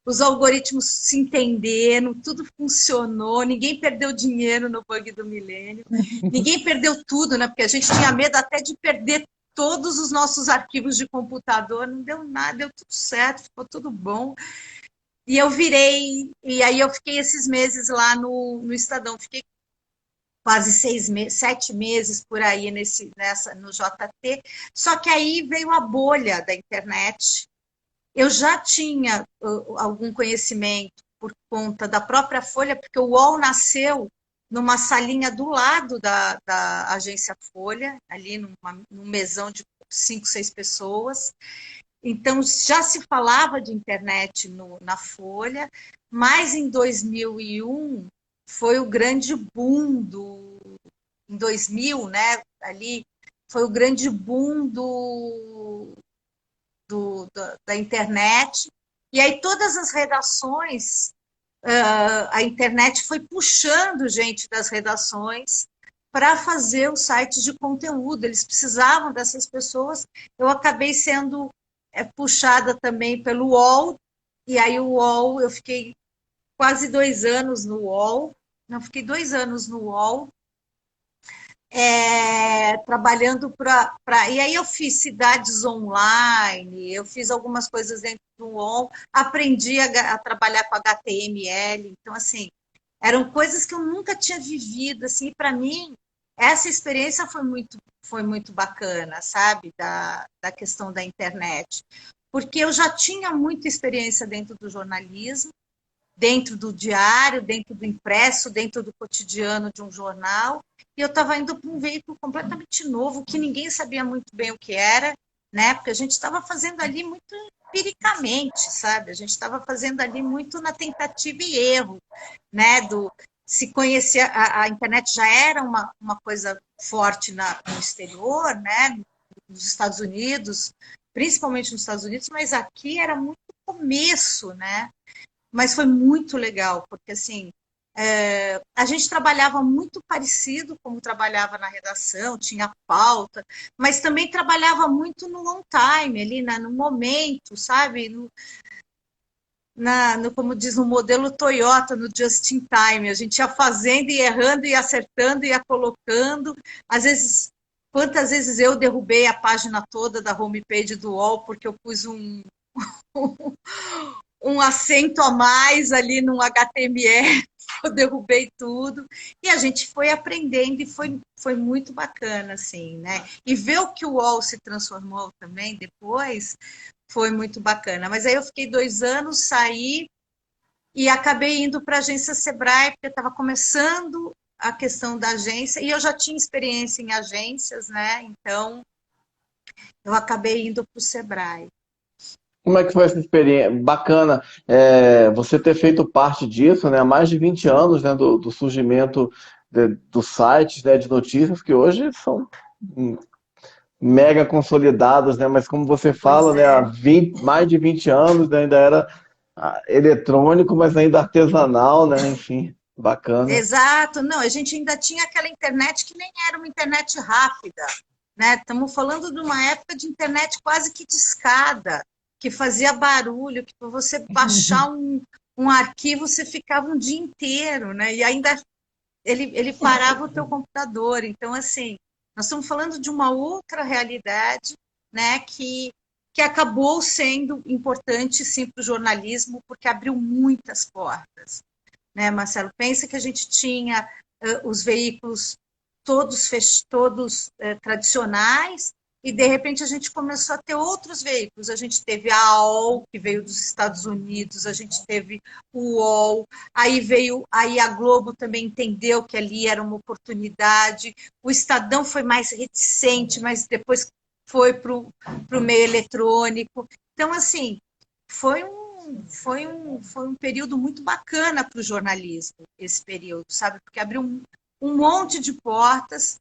os algoritmos se entenderam, tudo funcionou, ninguém perdeu dinheiro no bug do milênio, ninguém perdeu tudo, né? Porque a gente tinha medo até de perder todos os nossos arquivos de computador, não deu nada, deu tudo certo, ficou tudo bom. E eu virei, e aí eu fiquei esses meses lá no Estadão, fiquei quase 7 meses por aí no JT, só que aí veio a bolha da internet. Eu já tinha algum conhecimento por conta da própria Folha, porque o UOL nasceu numa salinha do lado da agência Folha, ali num mesão de 5, 6 pessoas. Então, já se falava de internet na Folha, mas em 2001 foi o grande boom em 2000, né? Ali foi o grande boom da internet. E aí todas as redações a internet foi puxando gente das redações para fazer os sites de conteúdo. Eles precisavam dessas pessoas. Eu acabei sendo puxada também pelo UOL, e aí o UOL, eu fiquei quase 2 anos no UOL, não, fiquei 2 anos no UOL, trabalhando para. E aí eu fiz cidades online, eu fiz algumas coisas dentro do UOL, aprendi a trabalhar com HTML, então, assim, eram coisas que eu nunca tinha vivido, assim, para mim, essa experiência foi muito bacana, sabe, da questão da internet, porque eu já tinha muita experiência dentro do jornalismo, dentro do diário, dentro do impresso, dentro do cotidiano de um jornal, e eu estava indo para um veículo completamente novo, que ninguém sabia muito bem o que era, né? Porque a gente estava fazendo ali muito empiricamente, sabe? A gente estava fazendo ali muito na tentativa e erro, né? Se conhecer, a internet já era uma coisa forte no exterior, né? Nos Estados Unidos, principalmente nos Estados Unidos, mas aqui era muito começo, né? Mas foi muito legal, porque assim, a gente trabalhava muito parecido como trabalhava na redação, tinha pauta, mas também trabalhava muito no on time, ali, né, no momento, sabe? Como diz no modelo Toyota, no just in time. A gente ia fazendo e errando e acertando e ia colocando. Às vezes, quantas vezes eu derrubei a página toda da homepage do UOL porque eu pus um acento a mais ali num HTML, eu derrubei tudo, e a gente foi aprendendo e foi muito bacana, assim, né? E ver o que o UOL se transformou também depois foi muito bacana. Mas aí eu fiquei 2 anos, saí e acabei indo para a agência Sebrae, porque estava começando a questão da agência, e eu já tinha experiência em agências, né? Então, eu acabei indo para o Sebrae. Como é que foi essa experiência? Bacana, você ter feito parte disso, né? Há mais de 20 anos, né, do surgimento dos sites, né, de notícias, que hoje são mega consolidados, né? Mas como você fala, Pois né, há é. 20, mais de 20 anos, né, ainda era eletrônico, mas ainda artesanal, né? Enfim, bacana. Exato, não, a gente ainda tinha aquela internet que nem era uma internet rápida, né? Estamos falando de uma época de internet quase que de escada, que fazia barulho, que para você baixar um arquivo você ficava um dia inteiro, né? E ainda ele parava o teu computador. Então, assim, nós estamos falando de uma outra realidade, né? Que acabou sendo importante, sim, para o jornalismo, porque abriu muitas portas, né, Marcelo? Pensa que a gente tinha os veículos todos tradicionais, e de repente a gente começou a ter outros veículos. A gente teve a AOL, que veio dos Estados Unidos, a gente teve o UOL, aí a Globo também entendeu que ali era uma oportunidade, o Estadão foi mais reticente, mas depois foi para o meio eletrônico. Então, assim, foi um período muito bacana para o jornalismo, esse período, sabe? Porque abriu um monte de portas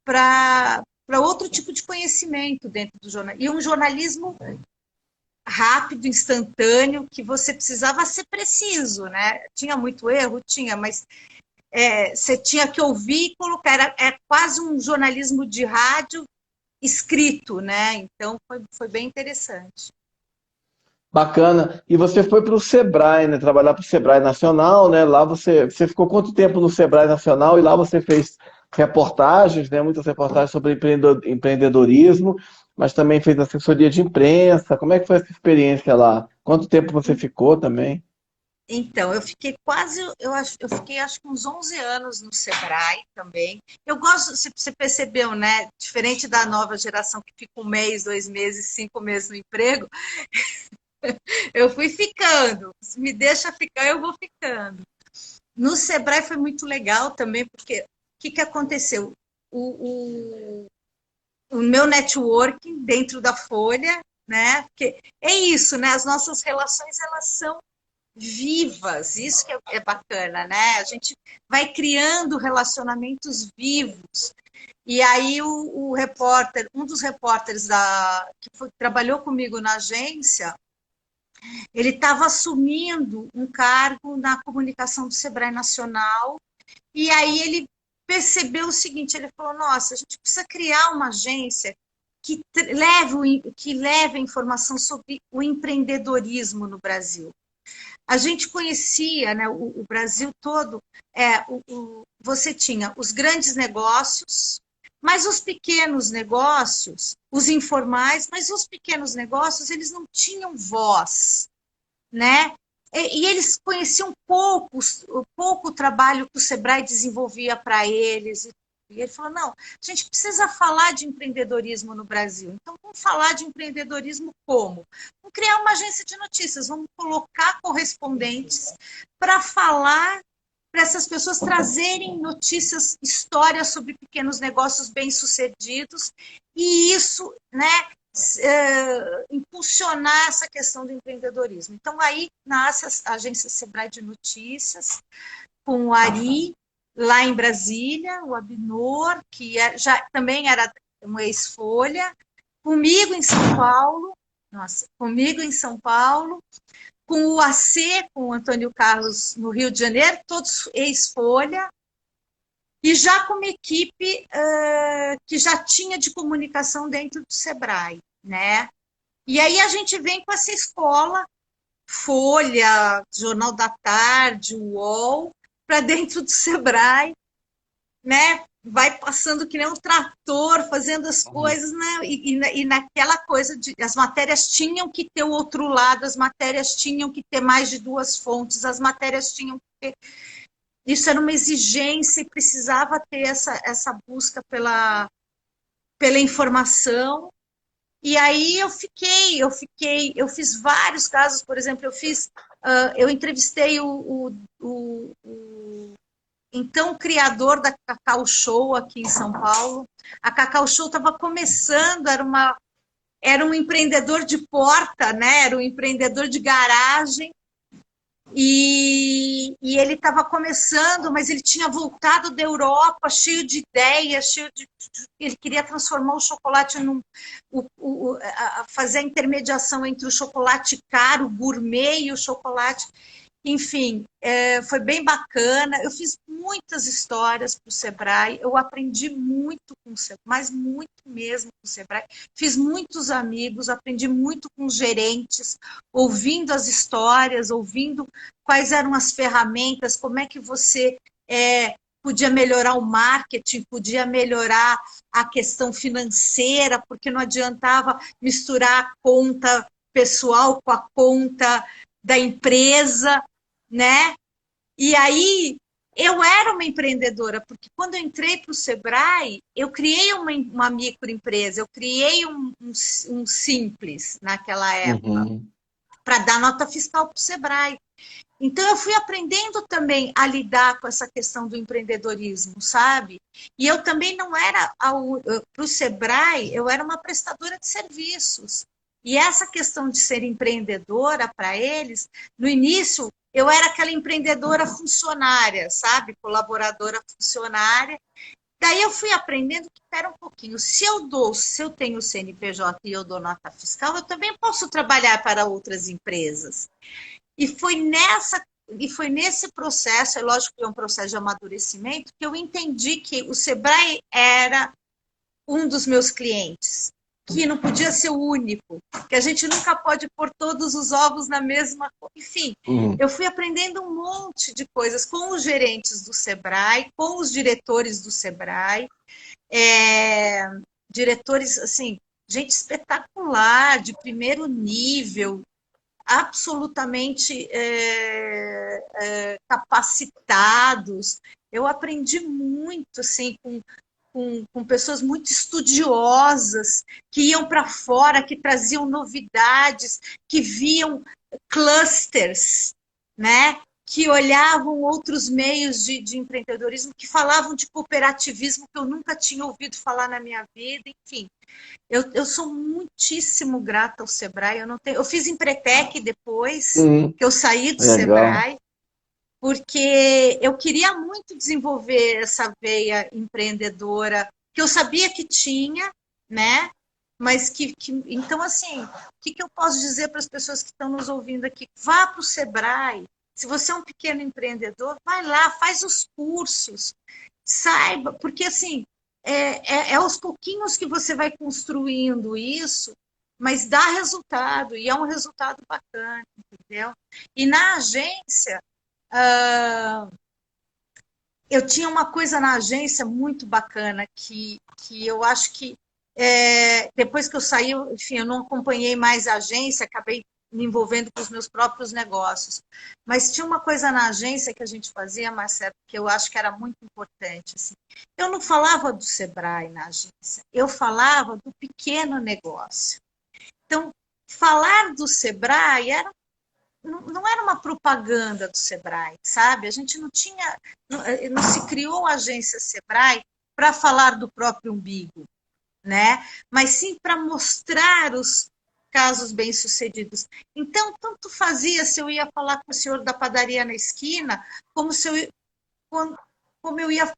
para outro tipo de conhecimento dentro do jornalismo. E um jornalismo rápido, instantâneo, que você precisava ser preciso, né? Tinha muito erro? Tinha, mas você tinha que ouvir e colocar. Era quase um jornalismo de rádio escrito, né? Então, foi bem interessante. Bacana. E você foi para o Sebrae, né? Trabalhar para o Sebrae Nacional, né? Lá você ficou quanto tempo no Sebrae Nacional e lá você fez reportagens, né? Muitas reportagens sobre empreendedorismo, mas também fez assessoria de imprensa. Como é que foi essa experiência lá? Quanto tempo você ficou também? Então, eu fiquei eu fiquei acho que uns 11 anos no Sebrae também. Eu gosto, você percebeu, né? Diferente da nova geração que fica 1 mês, 2 meses, 5 meses no emprego, eu fui ficando. Se me deixa ficar, eu vou ficando. No Sebrae foi muito legal também, porque o que aconteceu? O, o meu networking dentro da Folha, né? Porque é isso, né? As nossas relações, elas são vivas, isso que é bacana, né? A gente vai criando relacionamentos vivos. E aí o repórter, um dos repórteres que trabalhou comigo na agência, Ele estava assumindo um cargo na comunicação do Sebrae Nacional, e aí ele percebeu o seguinte, ele falou, nossa, a gente precisa criar uma agência que leve a informação sobre o empreendedorismo no Brasil. A gente conhecia, né, o Brasil todo, você tinha os grandes negócios, mas os pequenos negócios, os informais, mas os pequenos negócios, eles não tinham voz, né? E eles conheciam pouco o trabalho que o Sebrae desenvolvia para eles. E ele falou, não, a gente precisa falar de empreendedorismo no Brasil. Então, vamos falar de empreendedorismo como? Vamos criar uma agência de notícias, vamos colocar correspondentes para falar, para essas pessoas trazerem notícias, histórias sobre pequenos negócios bem-sucedidos, e isso, né, impulsionar essa questão do empreendedorismo. Então, aí nasce a agência Sebrae de Notícias, com o Ari, lá em Brasília, o Abnor, que já também era um ex-Folha, comigo em São Paulo, com o AC, com o Antônio Carlos no Rio de Janeiro, todos ex-Folha, e já com uma equipe que já tinha de comunicação dentro do Sebrae, né? E aí a gente vem com essa escola, Folha, Jornal da Tarde, UOL, para dentro do Sebrae, né? Vai passando que nem um trator, fazendo as coisas, né? E naquela coisa de as matérias tinham que ter o outro lado, as matérias tinham que ter mais de duas fontes, as matérias tinham que ter... Isso era uma exigência e precisava ter essa busca pela informação. E aí eu fiz vários casos, por exemplo, eu entrevistei o então criador da Cacau Show aqui em São Paulo. A Cacau Show estava começando, era um empreendedor de porta, né? Era um empreendedor de garagem, e ele estava começando, mas ele tinha voltado da Europa cheio de ideias, ele queria transformar o chocolate fazer a intermediação entre o chocolate caro, o gourmet, e o chocolate... Enfim, foi bem bacana. Eu fiz muitas histórias para o Sebrae, eu aprendi muito com o Sebrae, mas muito mesmo com o Sebrae. Fiz muitos amigos, aprendi muito com os gerentes, ouvindo as histórias, ouvindo quais eram as ferramentas, como é que você podia melhorar o marketing, podia melhorar a questão financeira, porque não adiantava misturar a conta pessoal com a conta da empresa, né? E aí eu era uma empreendedora, porque quando eu entrei para o Sebrae, eu criei uma microempresa, eu criei um simples naquela época, para dar nota fiscal para o Sebrae. Então eu fui aprendendo também a lidar com essa questão do empreendedorismo, sabe? E eu também não era, para o Sebrae, eu era uma prestadora de serviços. E essa questão de ser empreendedora para eles, no início, eu era aquela empreendedora funcionária, sabe? Colaboradora funcionária. Daí eu fui aprendendo que, espera um pouquinho, se eu tenho CNPJ e eu dou nota fiscal, eu também posso trabalhar para outras empresas. E foi nesse processo, é lógico que é um processo de amadurecimento, que eu entendi que o Sebrae era um dos meus clientes, que não podia ser o único, que a gente nunca pode pôr todos os ovos na mesma... Enfim, eu fui aprendendo um monte de coisas com os gerentes do Sebrae, com os diretores do Sebrae, diretores, assim, gente espetacular, de primeiro nível, absolutamente capacitados. Eu aprendi muito, assim, com pessoas muito estudiosas, que iam para fora, que traziam novidades, que viam clusters, né? Que olhavam outros meios de empreendedorismo, que falavam de cooperativismo que eu nunca tinha ouvido falar na minha vida, enfim. Eu sou muitíssimo grata ao Sebrae. Eu fiz Empretec depois, que eu saí do Sebrae, porque eu queria muito desenvolver essa veia empreendedora, que eu sabia que tinha, né? mas então, assim, o que eu posso dizer para as pessoas que estão nos ouvindo aqui? Vá para o Sebrae. Se você é um pequeno empreendedor, vai lá, faz os cursos, saiba, porque assim, é aos pouquinhos que você vai construindo isso, mas dá resultado, e é um resultado bacana, entendeu? E na agência, eu tinha uma coisa na agência muito bacana, que eu acho que depois que eu saí, enfim, eu não acompanhei mais a agência, acabei me envolvendo com os meus próprios negócios. Mas tinha uma coisa na agência que a gente fazia, Marcelo, que eu acho que era muito importante. Assim. Eu não falava do Sebrae na agência, eu falava do pequeno negócio. Então, falar do Sebrae não era uma propaganda do Sebrae, sabe? A gente não tinha, não se criou a agência Sebrae para falar do próprio umbigo, né? Mas sim para mostrar os casos bem-sucedidos. Então, tanto fazia se eu ia falar com o senhor da padaria na esquina, como como eu ia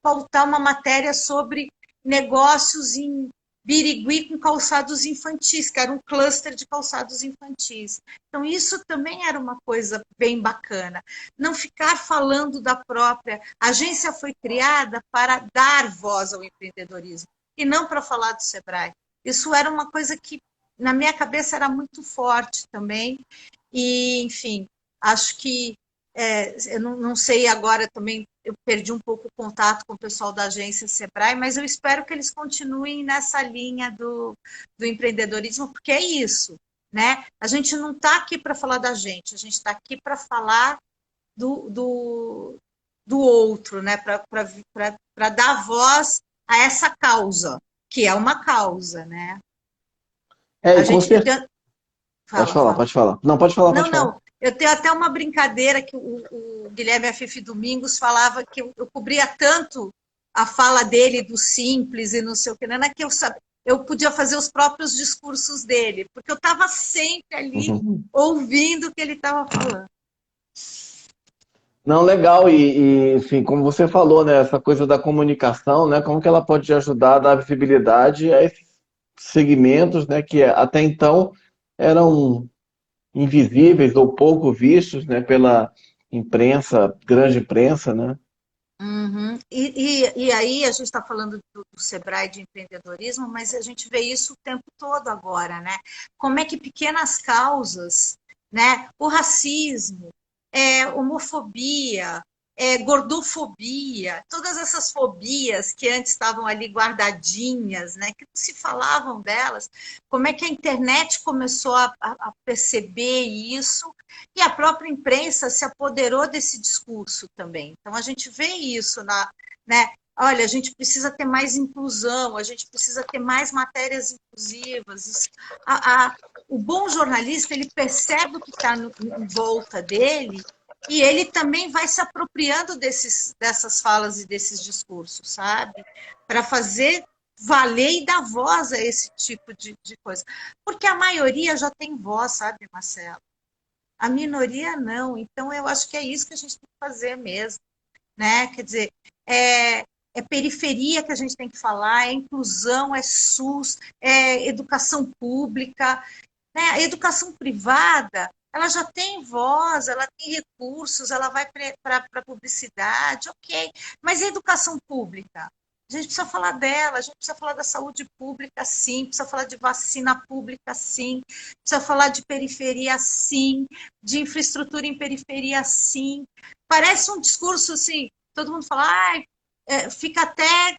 pautar uma matéria sobre negócios em Birigui com calçados infantis, que era um cluster de calçados infantis. Então, isso também era uma coisa bem bacana. Não ficar falando da própria. A agência foi criada para dar voz ao empreendedorismo e não para falar do Sebrae. Isso era uma coisa que, na minha cabeça, era muito forte também. E, enfim, acho que eu não sei agora também, eu perdi um pouco o contato com o pessoal da agência Sebrae, mas eu espero que eles continuem nessa linha do empreendedorismo, porque é isso, né? A gente não está aqui para falar da gente, a gente está aqui para falar do outro, né? Para dar voz a essa causa, que é uma causa, né? E A com gente... certeza. Pode falar, Fala. pode falar. Não, pode falar, pode falar. Não. Eu tenho até uma brincadeira que o Guilherme Afife Domingos falava que eu cobria tanto a fala dele do simples e não sei o que, não é que eu podia fazer os próprios discursos dele, porque eu estava sempre ali ouvindo o que ele estava falando. Não, legal, enfim, como você falou, né, essa coisa da comunicação, né, como que ela pode ajudar a dar visibilidade a esses segmentos, né, que até então eram invisíveis ou pouco vistos, né, pela imprensa, grande imprensa, né? Uhum. E aí a gente está falando do Sebrae de empreendedorismo, mas a gente vê isso o tempo todo agora, né? Como é que pequenas causas, né? O racismo, homofobia, gordofobia, todas essas fobias que antes estavam ali guardadinhas, né? Que não se falavam delas, como é que a internet começou a perceber isso e a própria imprensa se apoderou desse discurso também. Então, a gente vê isso né? Olha, a gente precisa ter mais inclusão, a gente precisa ter mais matérias inclusivas. O bom jornalista, ele percebe o que está em volta dele e ele também vai se apropriando dessas falas e desses discursos, sabe? Para fazer valer e dar voz a esse tipo de coisa. Porque a maioria já tem voz, sabe, Marcelo? A minoria não. Então, eu acho que é isso que a gente tem que fazer mesmo, né? Quer dizer, é periferia que a gente tem que falar, é inclusão, é SUS, é educação pública, né? A educação privada, ela já tem voz, ela tem recursos, ela vai para a publicidade, ok. Mas a educação pública? A gente precisa falar dela, a gente precisa falar da saúde pública, sim, precisa falar de vacina pública, sim, precisa falar de periferia, sim, de infraestrutura em periferia, sim. Parece um discurso assim, todo mundo fala, fica até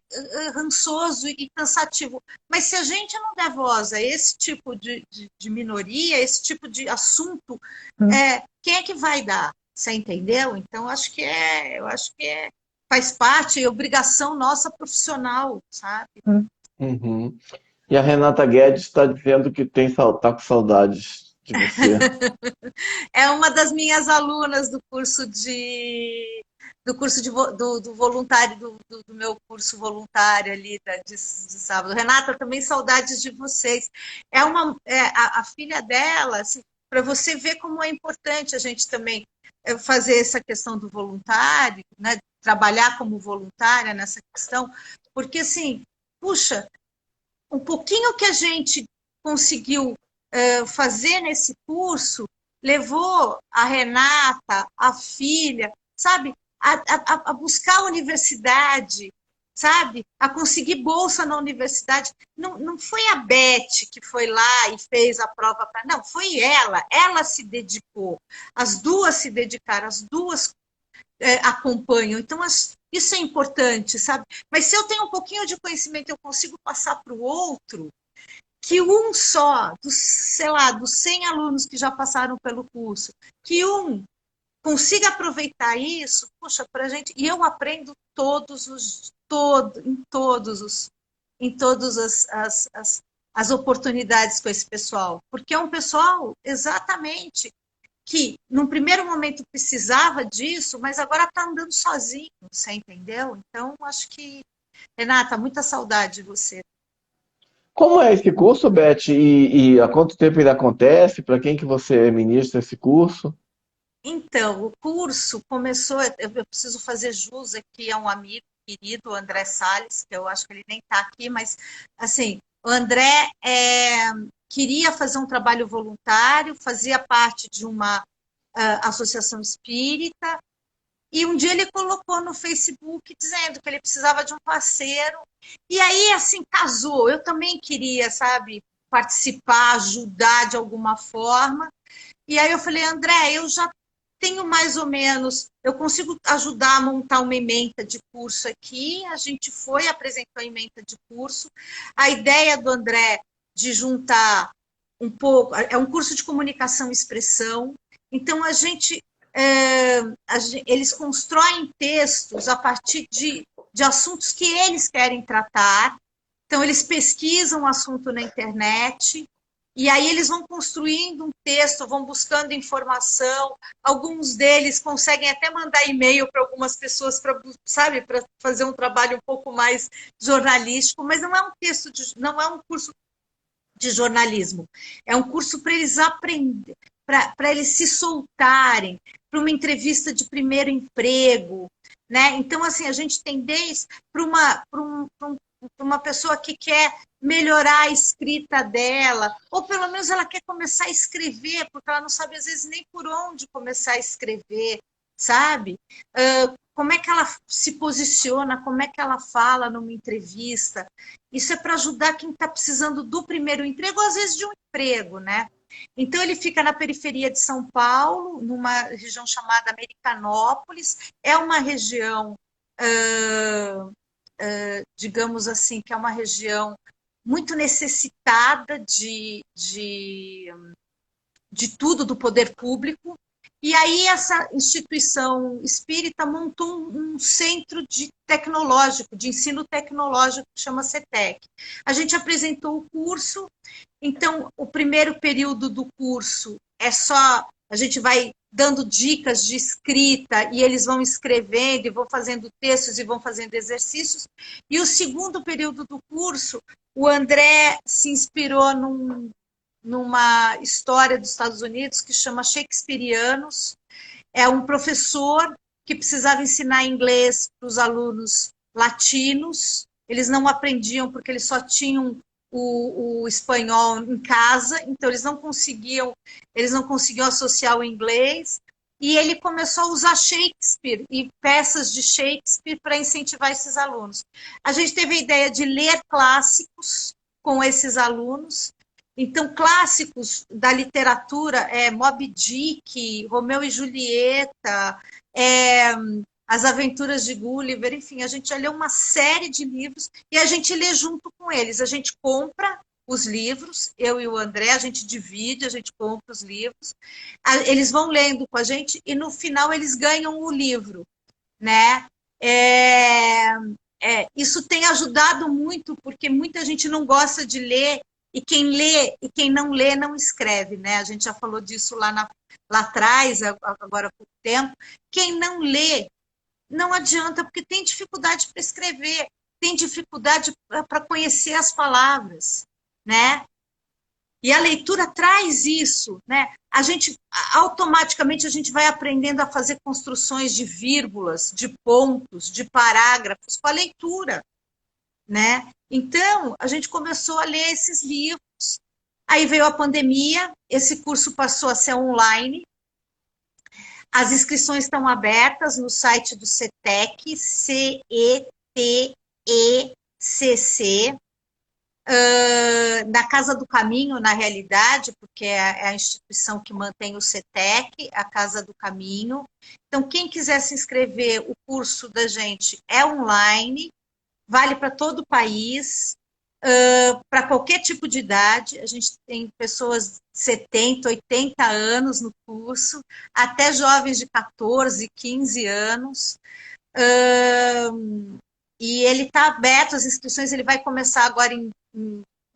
rançoso e cansativo. Mas se a gente não der voz a esse tipo de minoria, esse tipo de assunto, quem é que vai dar? Você entendeu? Então, eu acho que faz parte, é obrigação nossa profissional, sabe? Uhum. E a Renata Guedes está dizendo que tá com saudades de você. É uma das minhas alunas do voluntário, do meu curso voluntário ali de sábado. Renata, também saudades de vocês. A filha dela, assim, para você ver como é importante a gente também fazer essa questão do voluntário, né, trabalhar como voluntária nessa questão, porque assim, puxa, um pouquinho que a gente conseguiu fazer nesse curso levou a Renata, a filha, sabe, a buscar a universidade, sabe, a conseguir bolsa na universidade. Não foi a Beth que foi lá e fez a prova para. Não, foi ela se dedicou. As duas se dedicaram, as duas acompanham. Então, isso é importante, sabe? Mas se eu tenho um pouquinho de conhecimento, eu consigo passar para o outro, que um só, sei lá, dos 100 alunos que já passaram pelo curso, que um consiga aproveitar isso, puxa, para a gente. E eu aprendo em todas as oportunidades com esse pessoal, porque é um pessoal exatamente que, num primeiro momento, precisava disso, mas agora está andando sozinho, você entendeu? Então, acho que, Renata, muita saudade de você. Como é esse curso, Beth? E há quanto tempo ele acontece? Para quem que você ministra esse curso? Então, o curso começou, eu preciso fazer jus aqui a um amigo querido, o André Salles, que eu acho que ele nem está aqui, mas, assim, o André queria fazer um trabalho voluntário, fazia parte de uma associação espírita, e um dia ele colocou no Facebook dizendo que ele precisava de um parceiro, e aí, assim, casou. Eu também queria, sabe, participar, ajudar de alguma forma, e aí eu falei, André, eu já tenho mais ou menos, eu consigo ajudar a montar uma ementa de curso aqui, a gente foi, apresentou a ementa de curso, a ideia do André de juntar um pouco, é um curso de comunicação e expressão, então eles constroem textos a partir de assuntos que eles querem tratar, então eles pesquisam o assunto na internet, e aí eles vão construindo um texto, vão buscando informação, alguns deles conseguem até mandar e-mail para algumas pessoas, sabe, para fazer um trabalho um pouco mais jornalístico, mas não é um não é um curso de jornalismo, é um curso para eles aprenderem, para eles se soltarem, para uma entrevista de primeiro emprego, né? Então, assim, a gente tem desde para uma pessoa que quer melhorar a escrita dela, ou pelo menos ela quer começar a escrever, porque ela não sabe, às vezes, nem por onde começar a escrever, sabe? Como é que ela se posiciona, como é que ela fala numa entrevista. Isso é para ajudar quem está precisando do primeiro emprego, ou às vezes de um emprego, né? Então, ele fica na periferia de São Paulo, numa região chamada Americanópolis. É uma região, digamos assim, que é uma região muito necessitada de tudo do poder público. E aí essa instituição espírita montou um centro tecnológico, de ensino tecnológico, que chama CETEC. A gente apresentou o curso, então o primeiro período do curso é só, a gente vai dando dicas de escrita e eles vão escrevendo e vão fazendo textos e vão fazendo exercícios. E o segundo período do curso, o André se inspirou numa história dos Estados Unidos que chama Shakespeareanos. É um professor que precisava ensinar inglês para os alunos latinos. Eles não aprendiam porque eles só tinham o espanhol em casa, então eles não conseguiam associar o inglês. E ele começou a usar Shakespeare e peças de Shakespeare para incentivar esses alunos. A gente teve a ideia de ler clássicos com esses alunos. Então, clássicos da literatura, Moby Dick, Romeu e Julieta, As Aventuras de Gulliver, enfim, a gente já leu uma série de livros e a gente lê junto com eles. A gente compra os livros, eu e o André, a gente divide, a gente compra os livros, eles vão lendo com a gente e no final eles ganham o livro, né? Isso tem ajudado muito, porque muita gente não gosta de ler, e quem lê e quem não lê não escreve, né? A gente já falou disso lá atrás, agora há pouco tempo. Quem não lê, não adianta, porque tem dificuldade para escrever, tem dificuldade para conhecer as palavras, né? E a leitura traz isso, né? Automaticamente, a gente vai aprendendo a fazer construções de vírgulas, de pontos, de parágrafos, com a leitura. né? Então, a gente começou a ler esses livros, aí veio a pandemia, esse curso passou a ser online, as inscrições estão abertas no site do CETEC, CETECC, na Casa do Caminho, na realidade, porque é a instituição que mantém o CETEC, a Casa do Caminho. Então, quem quiser se inscrever, o curso da gente é online, vale para todo o país, para qualquer tipo de idade. A gente tem pessoas de 70, 80 anos no curso, até jovens de 14, 15 anos. E ele está aberto, as inscrições, ele vai começar agora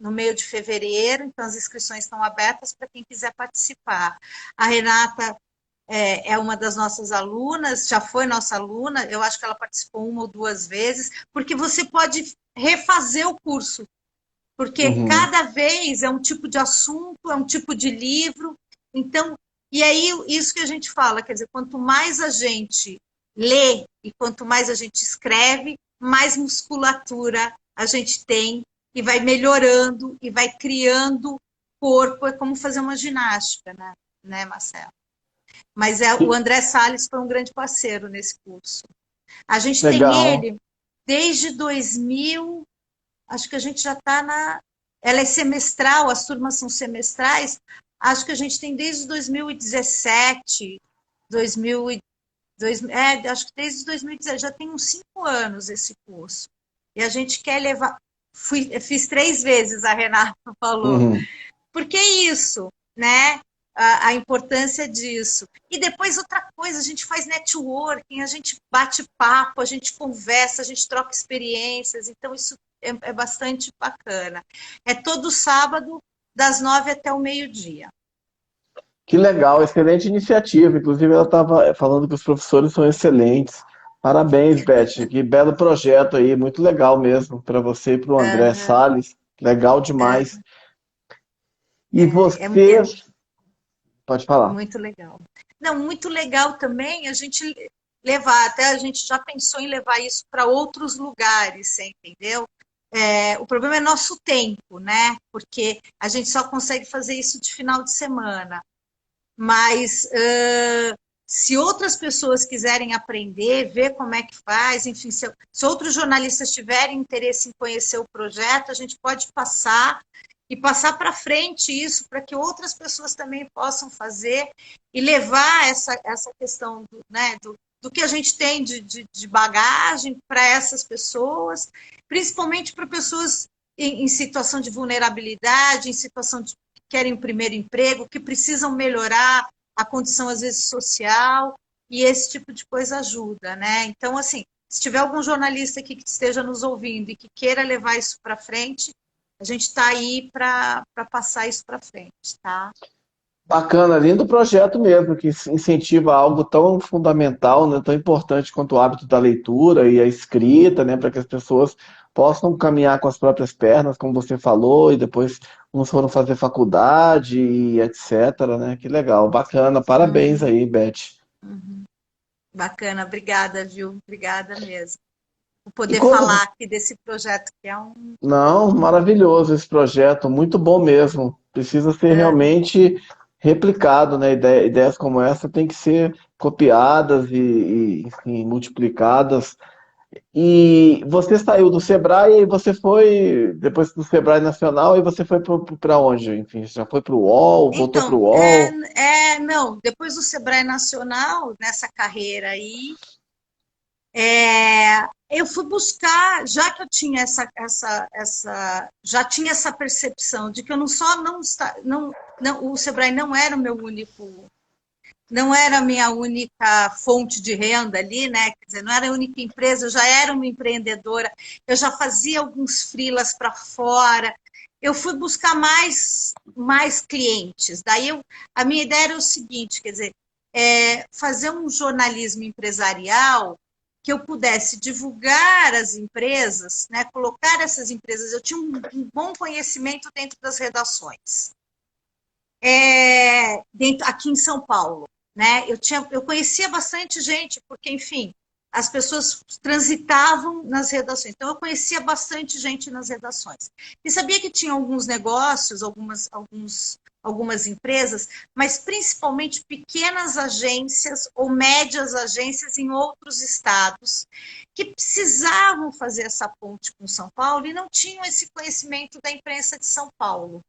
no meio de fevereiro, então as inscrições estão abertas para quem quiser participar. A Renata é uma das nossas alunas, já foi nossa aluna, eu acho que ela participou 1 ou 2 vezes, porque você pode refazer o curso, porque Uhum. cada vez é um tipo de assunto, é um tipo de livro, então, e aí isso que a gente fala, quer dizer, quanto mais a gente lê e quanto mais a gente escreve, mais musculatura a gente tem e vai melhorando e vai criando corpo, é como fazer uma ginástica, né, Marcelo? Mas o Que André Salles foi um grande parceiro nesse curso. A gente tem legal. ele desde 2000, acho que a gente já está na. Ela é semestral, as turmas são semestrais, acho que a gente tem desde 2017, 2000, acho que desde 2017, já tem uns 5 anos esse curso. E a gente quer levar. Fiz 3 vezes, a Renata falou. Uhum. Porque é isso, né? A importância disso. E depois outra coisa, a gente faz networking, a gente bate papo, a gente conversa, a gente troca experiências, então isso é bastante bacana. É todo sábado, das 9 até o meio-dia. Que legal, excelente iniciativa. Inclusive, ela estava falando que os professores são excelentes. Parabéns, Beth. Que belo projeto aí, muito legal mesmo para você e para o André Uhum. Salles. Legal demais. E É, você, é pode falar. muito legal. Não, muito legal também a gente levar, até a gente já pensou em levar isso para outros lugares, você entendeu? O problema é nosso tempo, né? Porque a gente só consegue fazer isso de final de semana. Mas se outras pessoas quiserem aprender, ver como é que faz, enfim, se outros jornalistas tiverem interesse em conhecer o projeto, a gente pode passar e passar para frente isso, para que outras pessoas também possam fazer e levar essa questão do que a gente tem de bagagem para essas pessoas, principalmente para pessoas em situação de vulnerabilidade, em situação de que querem o primeiro emprego, que precisam melhorar a condição, às vezes, social, e esse tipo de coisa ajuda, né? Então, assim, se tiver algum jornalista aqui que esteja nos ouvindo e que queira levar isso para frente, a gente está aí para passar isso para frente, tá? Bacana, lindo projeto mesmo, que incentiva algo tão fundamental, né, tão importante quanto o hábito da leitura e a escrita, né, para que as pessoas possam caminhar com as próprias pernas, como você falou, e depois uns foram fazer faculdade e etc, né? Que legal, bacana, parabéns Uhum, aí, Beth. uhum. Bacana, obrigada, viu? Obrigada mesmo. Por E poder quando falar aqui desse projeto que é um. Não, maravilhoso esse projeto, muito bom mesmo. Precisa ser Uhum. realmente replicado, né? Ideias como essa têm que ser copiadas enfim, multiplicadas. E você saiu do Sebrae e você foi, depois do Sebrae Nacional, e você foi para onde? Enfim, já foi para o UOL, voltou para o Então, UOL? não, depois do Sebrae Nacional, nessa carreira aí, eu fui buscar, já que eu tinha já tinha essa percepção de que eu não só não está, não, o Sebrae não era o meu único, não era a minha única fonte de renda ali, né? Quer dizer, não era a única empresa, eu já era uma empreendedora, eu já fazia alguns freelas para fora. Eu fui buscar mais clientes. Daí a minha ideia era o seguinte, quer dizer, fazer um jornalismo empresarial que eu pudesse divulgar as empresas, né, colocar essas empresas. Eu tinha um bom conhecimento dentro das redações, aqui em São Paulo, né? Eu conhecia bastante gente, porque, enfim, as pessoas transitavam nas redações. Então, eu conhecia bastante gente nas redações. E sabia que tinha alguns negócios, algumas empresas, mas principalmente pequenas agências ou médias agências em outros estados que precisavam fazer essa ponte com São Paulo e não tinham esse conhecimento da imprensa de São Paulo.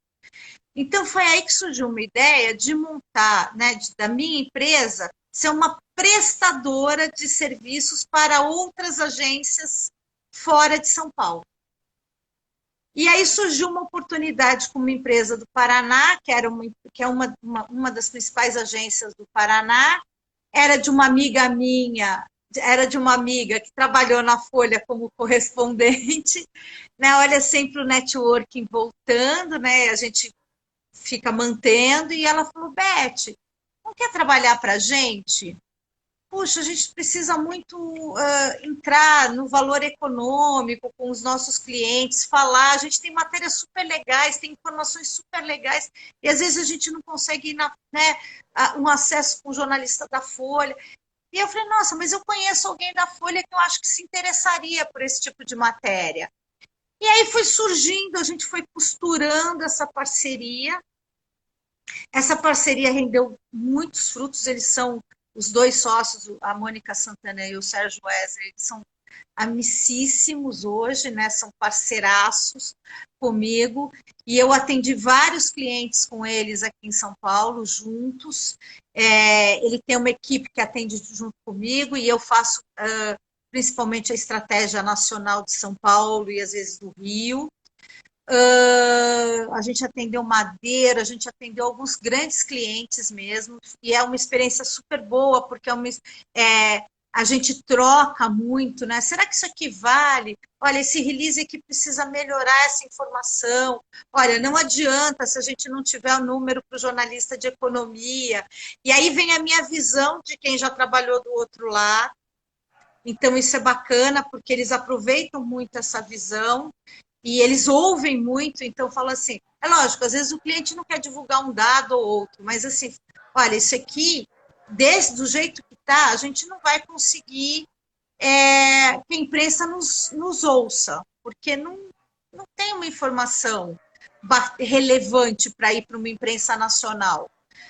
Então, foi aí que surgiu uma ideia de montar, né, da minha empresa, ser uma prestadora de serviços para outras agências fora de São Paulo. E aí surgiu uma oportunidade com uma empresa do Paraná, que é uma das principais agências do Paraná, era de uma amiga minha, era de uma amiga que trabalhou na Folha como correspondente, né? Olha, sempre o networking voltando, né? A gente fica mantendo, e ela falou, Beth, não quer trabalhar para a gente? Puxa, a gente precisa muito entrar no valor econômico com os nossos clientes, falar, a gente tem matérias super legais, tem informações super legais, e às vezes a gente não consegue ir um acesso com o jornalista da Folha. E eu falei, nossa, mas eu conheço alguém da Folha que eu acho que se interessaria por esse tipo de matéria. E aí foi surgindo, a gente foi costurando essa parceria. Essa parceria rendeu muitos frutos, eles são os dois sócios, a Mônica Santana e o Sérgio Wesley, eles são amicíssimos hoje, né? São parceiraços comigo, e eu atendi vários clientes com eles aqui em São Paulo, juntos. Ele tem uma equipe que atende junto comigo, e eu faço principalmente a estratégia nacional de São Paulo e às vezes do Rio. A gente atendeu Madeira, a gente atendeu alguns grandes clientes mesmo, e é uma experiência super boa, porque a gente troca muito, né? Será que isso aqui vale? Olha, esse release aqui precisa melhorar essa informação. Olha, não adianta se a gente não tiver o número para o jornalista de economia. E aí vem a minha visão de quem já trabalhou do outro lado. Então, isso é bacana, porque eles aproveitam muito essa visão. E eles ouvem muito, então fala assim, é lógico, às vezes o cliente não quer divulgar um dado ou outro, mas assim, olha, isso aqui, do jeito que está, a gente não vai conseguir que a imprensa nos ouça, porque não tem uma informação relevante para ir para uma imprensa nacional.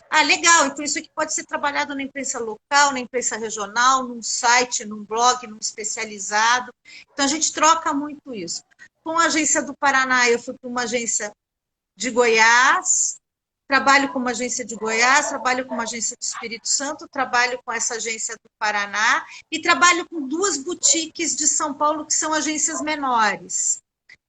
Ah, legal, então isso aqui pode ser trabalhado na imprensa local, na imprensa regional, num site, num blog, num especializado. Então a gente troca muito isso. Com a agência do Paraná, eu fui para uma agência de Goiás, trabalho com uma agência de Goiás, trabalho com uma agência do Espírito Santo, trabalho com essa agência do Paraná e trabalho com 2 boutiques de São Paulo, que são agências menores,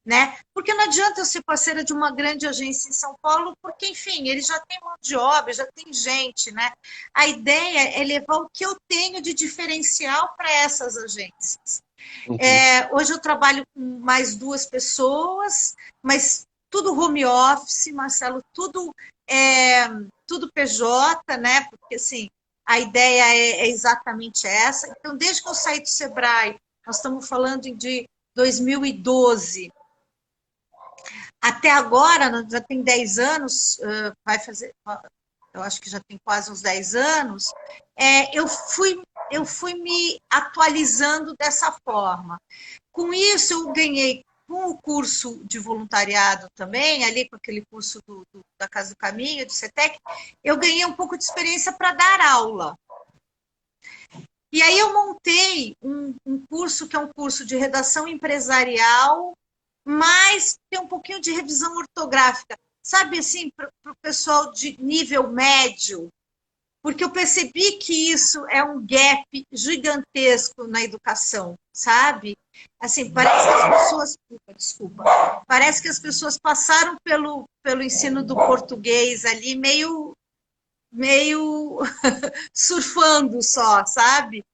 né? Porque não adianta eu ser parceira de uma grande agência em São Paulo, porque, enfim, eles já têm mão de obra, já tem gente, né? A ideia é levar o que eu tenho de diferencial para essas agências. Hoje eu trabalho com mais 2 pessoas, mas tudo home office, Marcelo, tudo PJ, né? Porque assim, a ideia é exatamente essa. Então, desde que eu saí do Sebrae, nós estamos falando de 2012, até agora, já tem 10 anos, eu acho que já tem quase uns 10 anos, eu fui me atualizando dessa forma. Com isso, eu ganhei, com o curso de voluntariado também, ali com aquele curso da Casa do Caminho, do CETEC, eu ganhei um pouco de experiência para dar aula. E aí eu montei um curso que é um curso de redação empresarial, mas tem um pouquinho de revisão ortográfica. Sabe, assim, para o pessoal de nível médio, porque eu percebi que isso é um gap gigantesco na educação, sabe? Assim, parece que as pessoas... Desculpa. Parece que as pessoas passaram pelo ensino do português ali meio surfando só, sabe?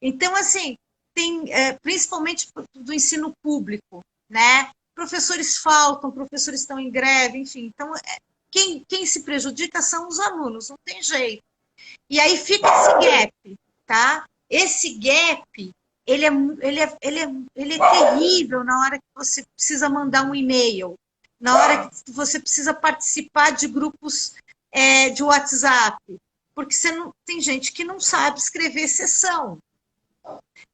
Então, assim, tem principalmente do ensino público, né? Professores faltam, professores estão em greve, enfim. Então, quem se prejudica são os alunos, não tem jeito. E aí fica esse gap, tá? Esse gap, ele é terrível na hora que você precisa mandar um e-mail, na hora que você precisa participar de grupos de WhatsApp, porque tem gente que não sabe escrever sessão.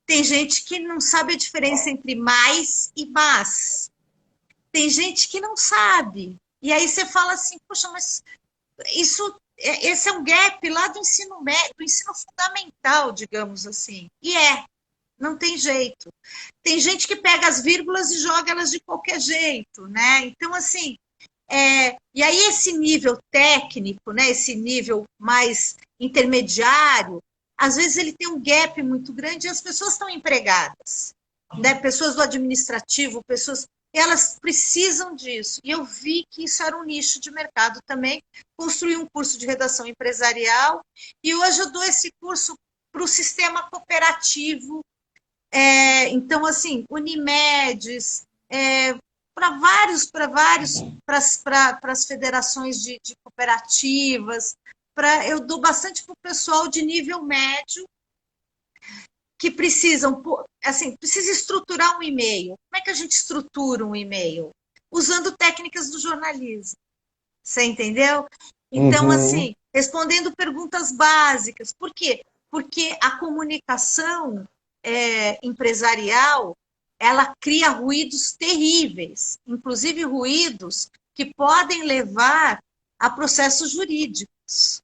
Tem gente que não sabe a diferença entre mais e mas. Tem gente que não sabe. E aí você fala assim, poxa, mas esse é um gap lá do ensino médio, do ensino fundamental, digamos assim. E não tem jeito. Tem gente que pega as vírgulas e joga elas de qualquer jeito, né? Então, assim, e aí esse nível técnico, né, esse nível mais intermediário, às vezes ele tem um gap muito grande e as pessoas estão empregadas, né? Pessoas do administrativo, pessoas, elas precisam disso. E eu vi que isso era um nicho de mercado também. Construí um curso de redação empresarial e hoje eu dou esse curso para o sistema cooperativo. Então, assim, Unimedes, para as federações de cooperativas, eu dou bastante para o pessoal de nível médio que precisam, assim, precisa estruturar um e-mail. Como é que a gente estrutura um e-mail? Usando técnicas do jornalismo. Você entendeu? Então, Uhum, assim, respondendo perguntas básicas. Por quê? Porque a comunicação empresarial, ela cria ruídos terríveis, inclusive ruídos que podem levar a processos jurídicos,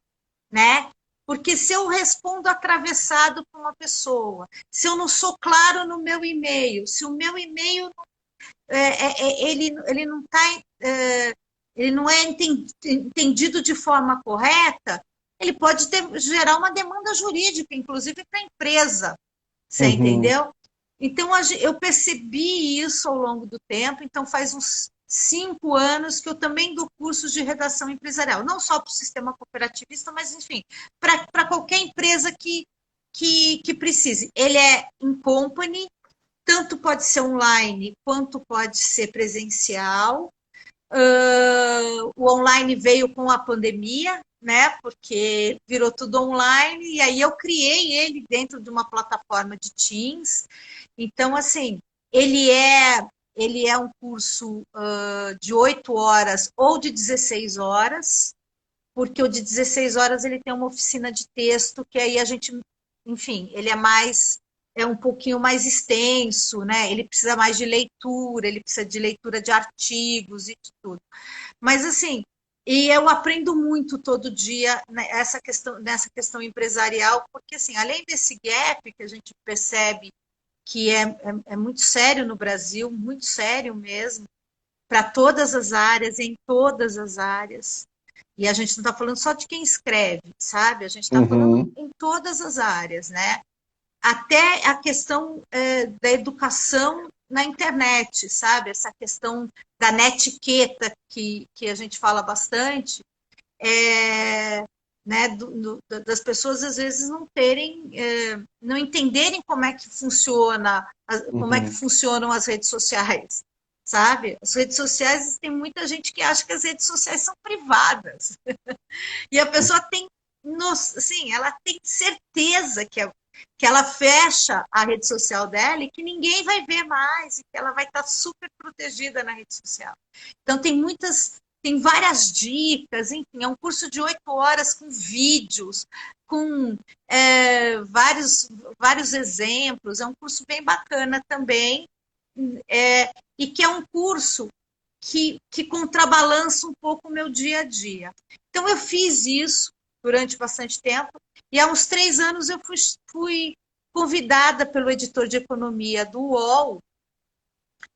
né? Porque se eu respondo atravessado para uma pessoa, se eu não sou claro no meu e-mail, se o meu e-mail ele não está ele não é entendido de forma correta, ele pode gerar uma demanda jurídica, inclusive para a empresa. Você uhum, entendeu? Então, eu percebi isso ao longo do tempo. Então, faz uns 5 anos que eu também dou cursos de redação empresarial, não só para o sistema cooperativista, mas, enfim, para qualquer empresa que precise. Ele é in company, tanto pode ser online quanto pode ser presencial. O online veio com a pandemia, né? Porque virou tudo online, e aí eu criei ele dentro de uma plataforma de Teams. Então, assim, ele é, ele é um curso de 8 horas ou de 16 horas, porque o de 16 horas ele tem uma oficina de texto, que aí a gente, enfim, ele é um pouquinho mais extenso, né? Ele precisa mais de leitura, ele precisa de leitura de artigos e de tudo. Mas assim, e eu aprendo muito todo dia nessa questão empresarial, porque assim, além desse gap que a gente percebe que é muito sério no Brasil, muito sério mesmo, para todas as áreas, em todas as áreas. E a gente não está falando só de quem escreve, sabe? A gente está falando uhum, em todas as áreas, né? Até a questão da educação na internet, sabe? Essa questão da netiqueta que a gente fala bastante, né? Das pessoas às vezes não entenderem como é que como é que uhum. funcionam as redes sociais, sabe? As redes sociais, tem muita gente que acha que as redes sociais são privadas. E a pessoa tem, assim, ela tem certeza que ela fecha a rede social dela e que ninguém vai ver mais, e que ela vai estar super protegida na rede social. Então, tem várias dicas, enfim, é um curso de 8 horas com vídeos, com vários exemplos, é um curso bem bacana também, e que é um curso que contrabalança um pouco o meu dia a dia. Então, eu fiz isso durante bastante tempo, e há uns 3 anos eu fui convidada pelo editor de economia do UOL,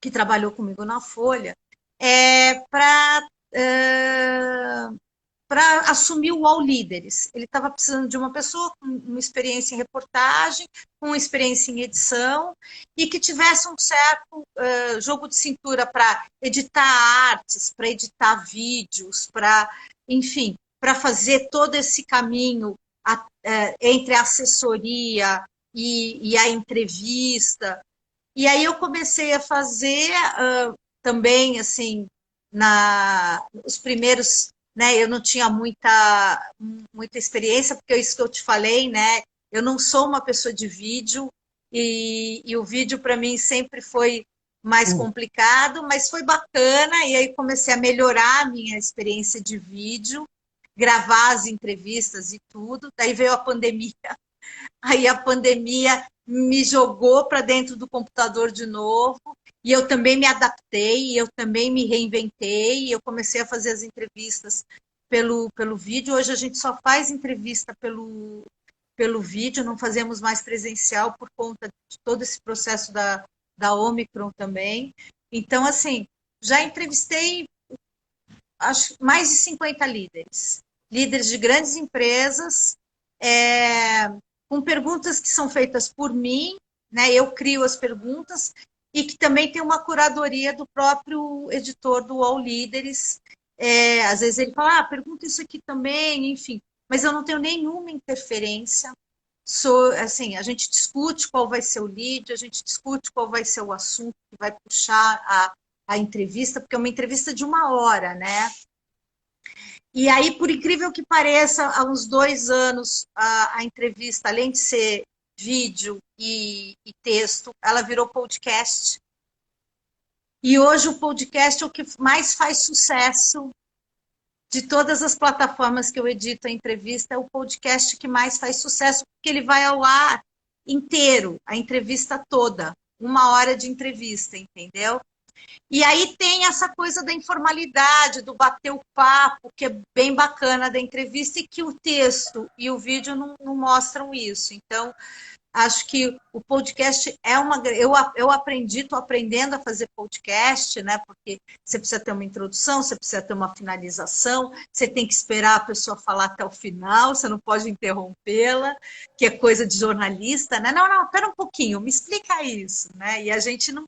que trabalhou comigo na Folha, para assumir o UOL Líderes. Ele estava precisando de uma pessoa com uma experiência em reportagem, com uma experiência em edição, e que tivesse um certo jogo de cintura para editar artes, para editar vídeos, enfim, para fazer todo esse caminho entre a assessoria e a entrevista. E aí eu comecei a fazer também, assim, os primeiros, né, eu não tinha muita experiência, porque é isso que eu te falei, né, eu não sou uma pessoa de vídeo, e o vídeo para mim sempre foi mais complicado, mas foi bacana, e aí comecei a melhorar a minha experiência de vídeo, gravar as entrevistas e tudo, daí veio a pandemia. Aí a pandemia me jogou para dentro do computador de novo, e eu também me adaptei, eu também me reinventei, e eu comecei a fazer as entrevistas pelo vídeo. Hoje a gente só faz entrevista pelo vídeo, não fazemos mais presencial por conta de todo esse processo da Omicron também. Então, assim, já entrevistei acho, mais de 50 líderes. Líderes de grandes empresas, com perguntas que são feitas por mim, né? Eu crio as perguntas, e que também tem uma curadoria do próprio editor do All Líderes. Às vezes ele fala, pergunta isso aqui também, enfim. Mas eu não tenho nenhuma interferência. Assim, a gente discute qual vai ser o lead, a gente discute qual vai ser o assunto que vai puxar a entrevista, porque é uma entrevista de 1 hora, né? E aí, por incrível que pareça, há uns 2 anos, a entrevista, além de ser vídeo e texto, ela virou podcast. E hoje o podcast é o que mais faz sucesso de todas as plataformas que eu edito a entrevista, é o podcast que mais faz sucesso, porque ele vai ao ar inteiro, a entrevista toda, 1 hora de entrevista, entendeu? E aí tem essa coisa da informalidade, do bater o papo, que é bem bacana da entrevista, e que o texto e o vídeo não mostram isso. Então, acho que o podcast é uma... Eu aprendi, estou aprendendo a fazer podcast, né? Porque você precisa ter uma introdução, você precisa ter uma finalização, você tem que esperar a pessoa falar até o final, você não pode interrompê-la, que é coisa de jornalista, né? Não, espera um pouquinho, me explica isso, né? E a gente não...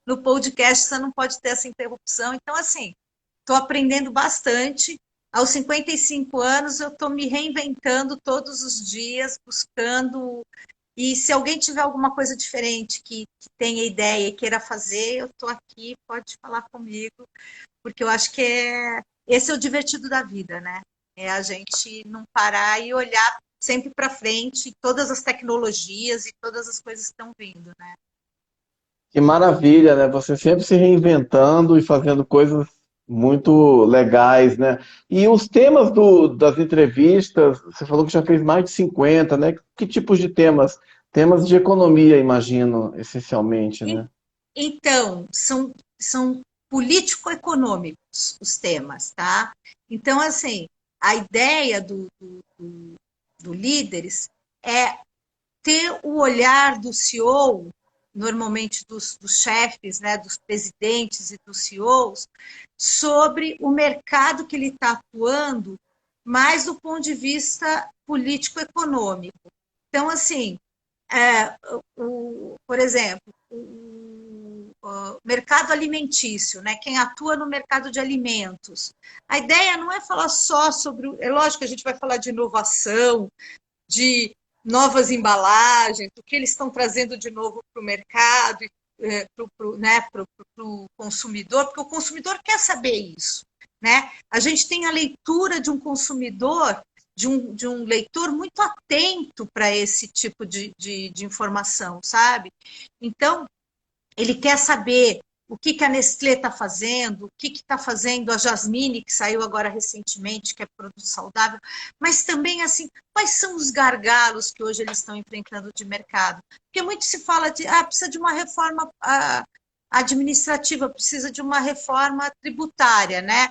No podcast você não pode ter essa interrupção. Então, assim, estou aprendendo bastante. Aos 55 anos, eu estou me reinventando todos os dias, buscando. E se alguém tiver alguma coisa diferente, que tenha ideia e queira fazer, eu estou aqui, pode falar comigo, porque eu acho que esse é o divertido da vida, né? É a gente não parar e olhar sempre para frente, todas as tecnologias e todas as coisas que estão vindo, né? Que maravilha, né? Você sempre se reinventando e fazendo coisas muito legais, né? E os temas das entrevistas, você falou que já fez mais de 50, né? Que tipos de temas? Temas de economia, imagino, essencialmente, né? Então, são político-econômicos os temas, tá? Então, assim, a ideia do Líderes é ter o olhar do CEO, normalmente dos chefes, né, dos presidentes e dos CEOs, sobre o mercado que ele está atuando, mais do ponto de vista político-econômico. Então, assim, por exemplo, o mercado alimentício, né? Quem atua no mercado de alimentos. A ideia não é falar só sobre... É lógico que a gente vai falar de inovação, de novas embalagens, o que eles estão trazendo de novo para o mercado, para o consumidor, porque o consumidor quer saber isso, né? A gente tem a leitura de um consumidor, de um leitor muito atento para esse tipo de informação, sabe? Então, ele quer saber o que a Nestlé está fazendo, o que está fazendo a Jasmine, que saiu agora recentemente, que é produto saudável, mas também, assim, quais são os gargalos que hoje eles estão enfrentando de mercado? Porque muito se fala de, precisa de uma reforma administrativa, precisa de uma reforma tributária, né?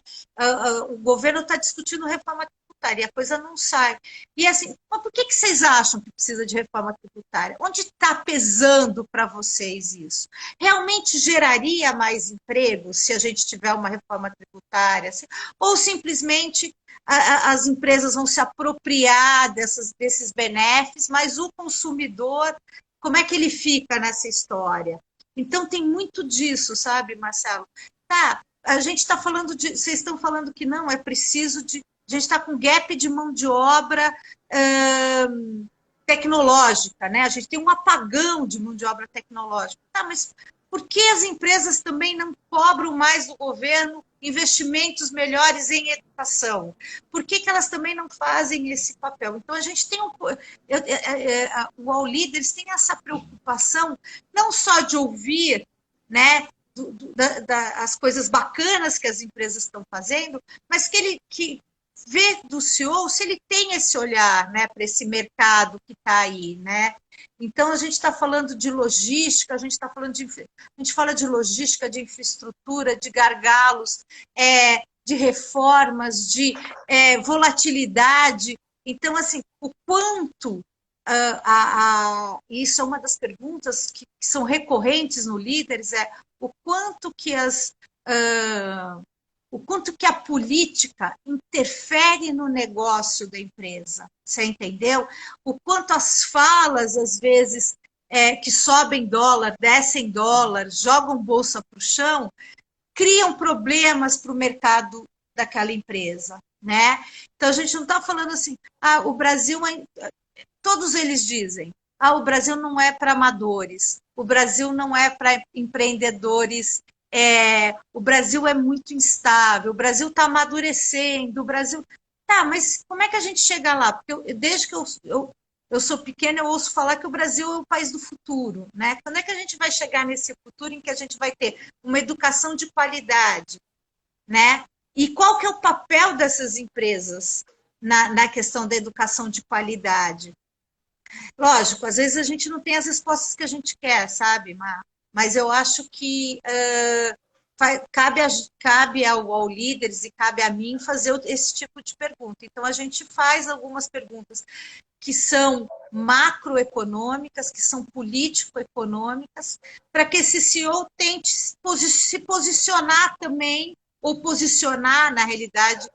O governo está discutindo reforma tributária e a coisa não sai. E assim, mas por que vocês acham que precisa de reforma tributária? Onde está pesando para vocês isso? Realmente geraria mais emprego se a gente tiver uma reforma tributária? Assim? Ou simplesmente as empresas vão se apropriar desses benefícios, mas o consumidor, como é que ele fica nessa história? Então tem muito disso, sabe, Marcelo? Tá, a gente está falando de... Vocês estão falando que não, é preciso de... A gente está com gap de mão de obra tecnológica, né? A gente tem um apagão de mão de obra tecnológica. Tá, mas por que as empresas também não cobram mais do governo investimentos melhores em educação? Por que elas também não fazem esse papel? Então, a gente tem o All Leaders tem essa preocupação não só de ouvir, né, as coisas bacanas que as empresas estão fazendo, mas que ver do CEO se ele tem esse olhar, né, para esse mercado que está aí, né? Então a gente está falando de logística, a gente fala de logística, de infraestrutura, de gargalos, de reformas, de volatilidade. Então, assim, o quanto isso é uma das perguntas que são recorrentes no Líderes, o quanto que o quanto que a política interfere no negócio da empresa, você entendeu? O quanto as falas, às vezes, que sobem dólar, descem dólar, jogam bolsa para o chão, criam problemas para o mercado daquela empresa, né? Então, a gente não está falando assim, o Brasil, todos eles dizem, o Brasil não é para amadores, o Brasil não é para empreendedores, o Brasil é muito instável, o Brasil está amadurecendo, o Brasil... Tá, mas como é que a gente chega lá? Porque desde que eu sou pequena, eu ouço falar que o Brasil é o país do futuro, né? Quando é que a gente vai chegar nesse futuro em que a gente vai ter uma educação de qualidade, né? E qual que é o papel dessas empresas na questão da educação de qualidade? Lógico, às vezes a gente não tem as respostas que a gente quer, sabe? Mas eu acho que cabe ao Líderes e cabe a mim fazer esse tipo de pergunta. Então, a gente faz algumas perguntas que são macroeconômicas, que são político-econômicas, para que esse CEO tente se posicionar também, ou posicionar, na realidade,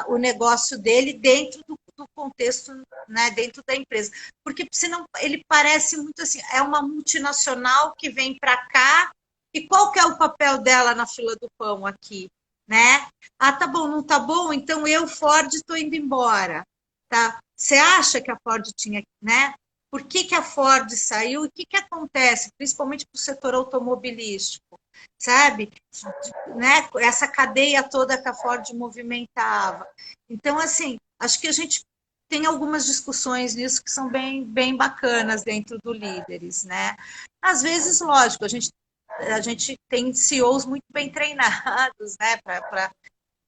o negócio dele dentro do contexto, né, dentro da empresa. Porque senão ele parece muito assim, é uma multinacional que vem para cá, e qual que é o papel dela na fila do pão aqui? Né? Tá bom, não tá bom? Então eu, Ford, estou indo embora. Tá? Você acha que a Ford tinha, né? Por que a Ford saiu? E o que acontece, principalmente para o setor automobilístico? Sabe? Né? Essa cadeia toda que a Ford movimentava. Então, assim, acho que a gente tem algumas discussões nisso que são bem, bem bacanas dentro do Líderes, né? Às vezes, lógico, a gente tem CEOs muito bem treinados, né,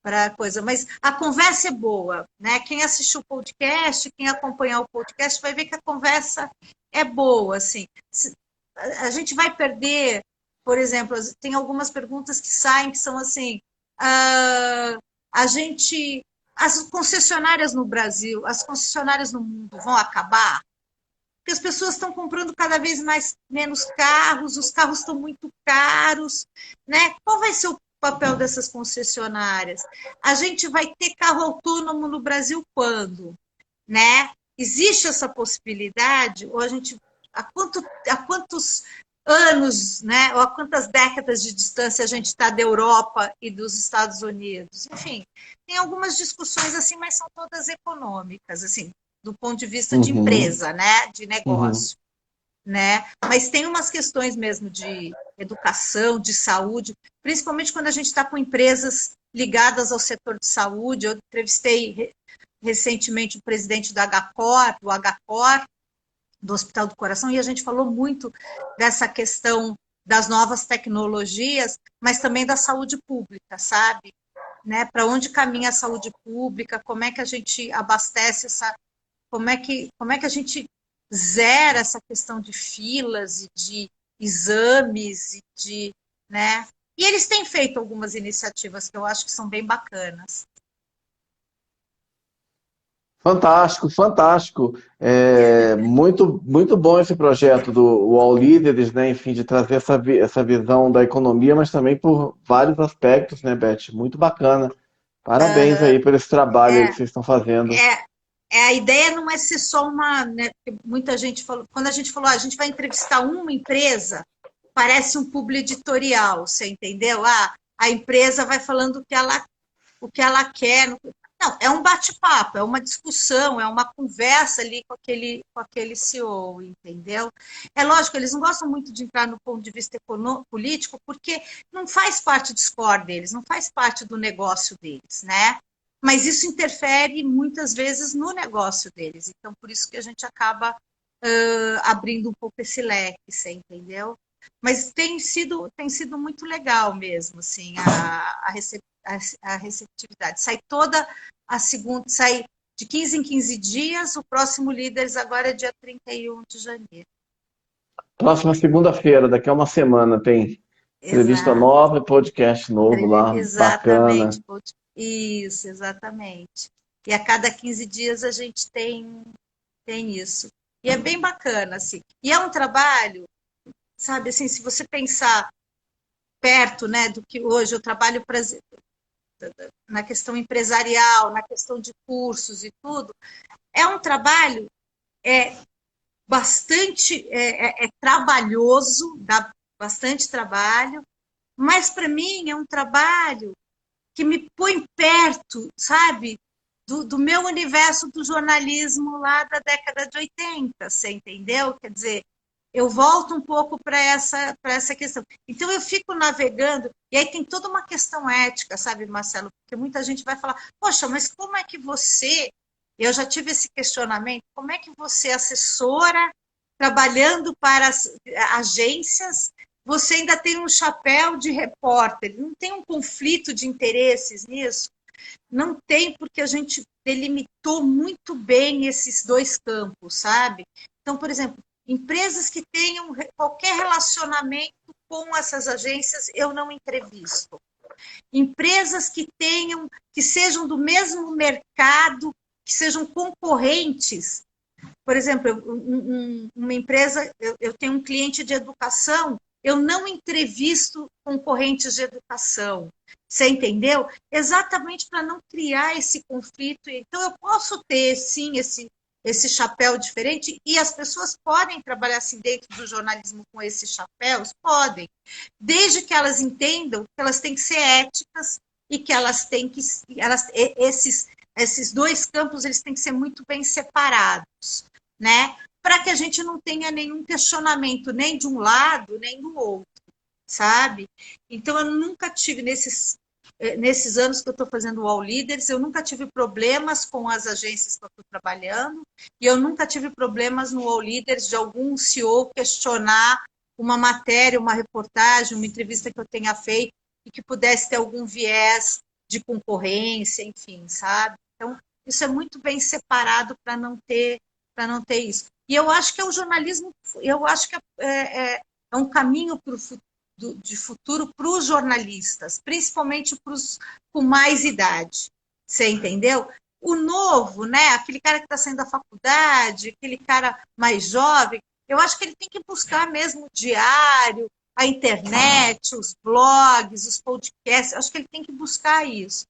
para coisa, mas a conversa é boa, né? Quem assistiu o podcast, quem acompanhar o podcast vai ver que a conversa é boa, assim. A gente vai perder, por exemplo, tem algumas perguntas que saem que são assim, as concessionárias no Brasil, as concessionárias no mundo vão acabar? Porque as pessoas estão comprando cada vez menos carros, os carros estão muito caros, né? Qual vai ser o papel dessas concessionárias? A gente vai ter carro autônomo no Brasil quando? Né? Existe essa possibilidade? Ou há quantos anos, né? Ou há quantas décadas de distância a gente está da Europa e dos Estados Unidos? Enfim, tem algumas discussões assim, mas são todas econômicas, assim, do ponto de vista de empresa, né? De negócio. Né? Mas tem umas questões mesmo de educação, de saúde, principalmente quando a gente está com empresas ligadas ao setor de saúde. Eu entrevistei recentemente o presidente do HCOR, do Hospital do Coração, e a gente falou muito dessa questão das novas tecnologias, mas também da saúde pública, sabe? Né? Para onde caminha a saúde pública, como é que a gente abastece como é que a gente zera essa questão de filas e de exames né? E eles têm feito algumas iniciativas que eu acho que são bem bacanas. Fantástico, fantástico. Muito, muito bom esse projeto do UOL Líderes, né? Enfim, de trazer essa visão da economia, mas também por vários aspectos, né, Beth? Muito bacana. Parabéns aí por esse trabalho aí que vocês estão fazendo. A ideia não é ser só uma, né? Muita gente falou, quando a gente falou, a gente vai entrevistar uma empresa, parece um publi editorial, você entendeu? A empresa vai falando o que ela quer. Não, é um bate-papo, é uma discussão, é uma conversa ali com aquele CEO, entendeu? É lógico, eles não gostam muito de entrar no ponto de vista político, porque não faz parte do score deles, não faz parte do negócio deles, né? Mas isso interfere muitas vezes no negócio deles. Então, por isso que a gente acaba abrindo um pouco esse leque, você entendeu? Mas tem sido muito legal mesmo, assim, a receptividade. Sai toda a segunda, sai de 15 em 15 dias, o próximo Líderes agora é dia 31 de janeiro. Próxima segunda-feira, daqui a uma semana, tem entrevista Exato. nova e podcast novo lá, Exatamente. bacana. Isso, exatamente. E a cada 15 dias a gente tem isso. E é bem bacana, assim. E é um trabalho, sabe, assim, se você pensar perto, né, do que hoje eu trabalho na questão empresarial, na questão de cursos e tudo, é um trabalho bastante trabalhoso, dá bastante trabalho, mas para mim é um trabalho que me põe perto, sabe, do meu universo do jornalismo lá da década de 80, você entendeu? Quer dizer, eu volto um pouco para essa questão. Então, eu fico navegando, e aí tem toda uma questão ética, sabe, Marcelo? Porque muita gente vai falar, poxa, mas como é que você, eu já tive esse questionamento, como é que você, assessora, trabalhando para as agências, você ainda tem um chapéu de repórter, não tem um conflito de interesses nisso? Não tem, porque a gente delimitou muito bem esses dois campos, sabe? Então, por exemplo, empresas que tenham qualquer relacionamento com essas agências, eu não entrevisto. Empresas que sejam do mesmo mercado, que sejam concorrentes. Por exemplo, uma empresa, eu tenho um cliente de educação, eu não entrevisto concorrentes de educação. Você entendeu? Exatamente para não criar esse conflito. Então, eu posso ter, sim, esse chapéu diferente, e as pessoas podem trabalhar assim dentro do jornalismo com esses chapéus? Podem, desde que elas entendam que elas têm que ser éticas e que elas têm que... Esses dois campos eles têm que ser muito bem separados, né? Para que a gente não tenha nenhum questionamento nem de um lado, nem do outro, sabe? Então, eu nunca tive, nesses anos que eu estou fazendo o All Leaders, eu nunca tive problemas com as agências que eu estou trabalhando, e eu nunca tive problemas no All Leaders de algum CEO questionar uma matéria, uma reportagem, uma entrevista que eu tenha feito e que pudesse ter algum viés de concorrência, enfim, sabe? Então, isso é muito bem separado para não ter isso. E eu acho que é o jornalismo, eu acho que é um caminho de futuro para os jornalistas, principalmente para os com mais idade. Você entendeu? O novo, né? Aquele cara que está saindo da faculdade, aquele cara mais jovem, eu acho que ele tem que buscar mesmo o diário, a internet, os blogs, os podcasts, eu acho que ele tem que buscar isso.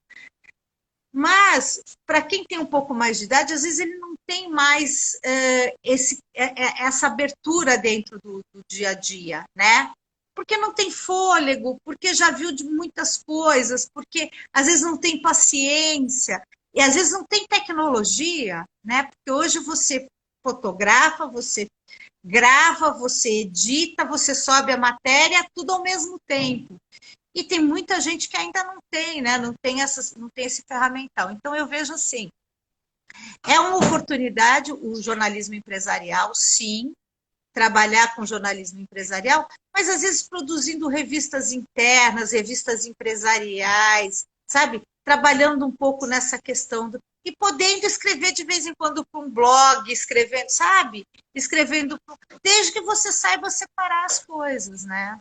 Mas, para quem tem um pouco mais de idade, às vezes ele não tem mais essa abertura dentro do dia a dia, né? Porque não tem fôlego, porque já viu de muitas coisas, porque às vezes não tem paciência, e às vezes não tem tecnologia, né? Porque hoje você fotografa, você grava, você edita, você sobe a matéria, tudo ao mesmo tempo. E tem muita gente que ainda não tem, né? Não tem esse ferramental. Então, eu vejo assim, é uma oportunidade o jornalismo empresarial, sim, trabalhar com jornalismo empresarial, mas às vezes produzindo revistas internas, revistas empresariais, sabe? Trabalhando um pouco nessa questão e podendo escrever de vez em quando para um blog, escrevendo, sabe? Escrevendo, desde que você saiba separar as coisas, né?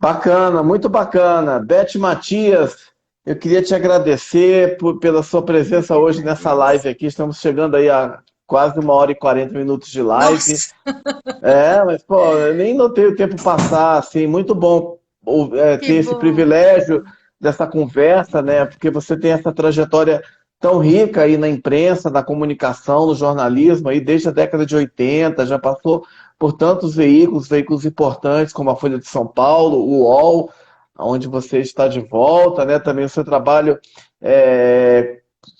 Bacana, muito bacana. Beth Matias, eu queria te agradecer pela sua presença hoje nessa live aqui. Estamos chegando aí a quase 1h40 de live. Nossa! Mas, pô, eu nem notei o tempo passar, assim, muito bom Que ter esse bom. privilégio dessa conversa, né? Porque você tem essa trajetória tão rica aí na imprensa, na comunicação, no jornalismo, aí desde a década de 80, já passou por tantos veículos importantes como a Folha de São Paulo, o UOL, onde você está de volta, né? Também o seu trabalho,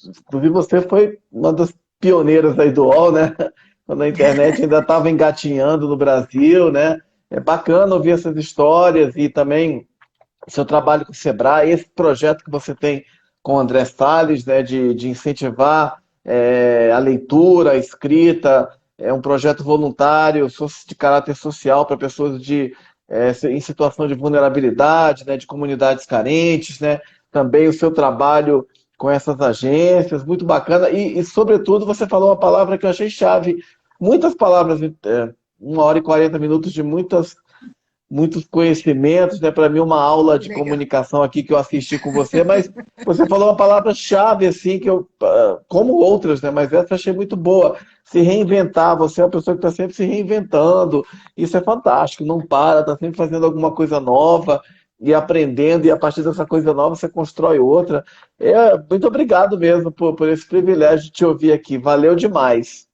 inclusive você foi uma das pioneiras aí do UOL, né? Quando a internet ainda estava engatinhando no Brasil, né? É bacana ouvir essas histórias e também seu trabalho com o Sebrae, esse projeto que você tem com o André Salles, né, de incentivar a leitura, a escrita, é um projeto voluntário, de caráter social para pessoas em situação de vulnerabilidade, né, de comunidades carentes, né? também o seu trabalho com essas agências, muito bacana. Sobretudo, você falou uma palavra que eu achei chave. Muitas palavras, 1 hora e 40 minutos de muitos conhecimentos, né? Para mim, uma aula de Legal. comunicação aqui que eu assisti com você, mas você falou uma palavra-chave, assim, que eu, como outras, né? Mas essa eu achei muito boa. Se reinventar, você é uma pessoa que está sempre se reinventando. Isso é fantástico, não para, está sempre fazendo alguma coisa nova e aprendendo, e a partir dessa coisa nova você constrói outra. Muito obrigado mesmo por esse privilégio de te ouvir aqui. Valeu demais.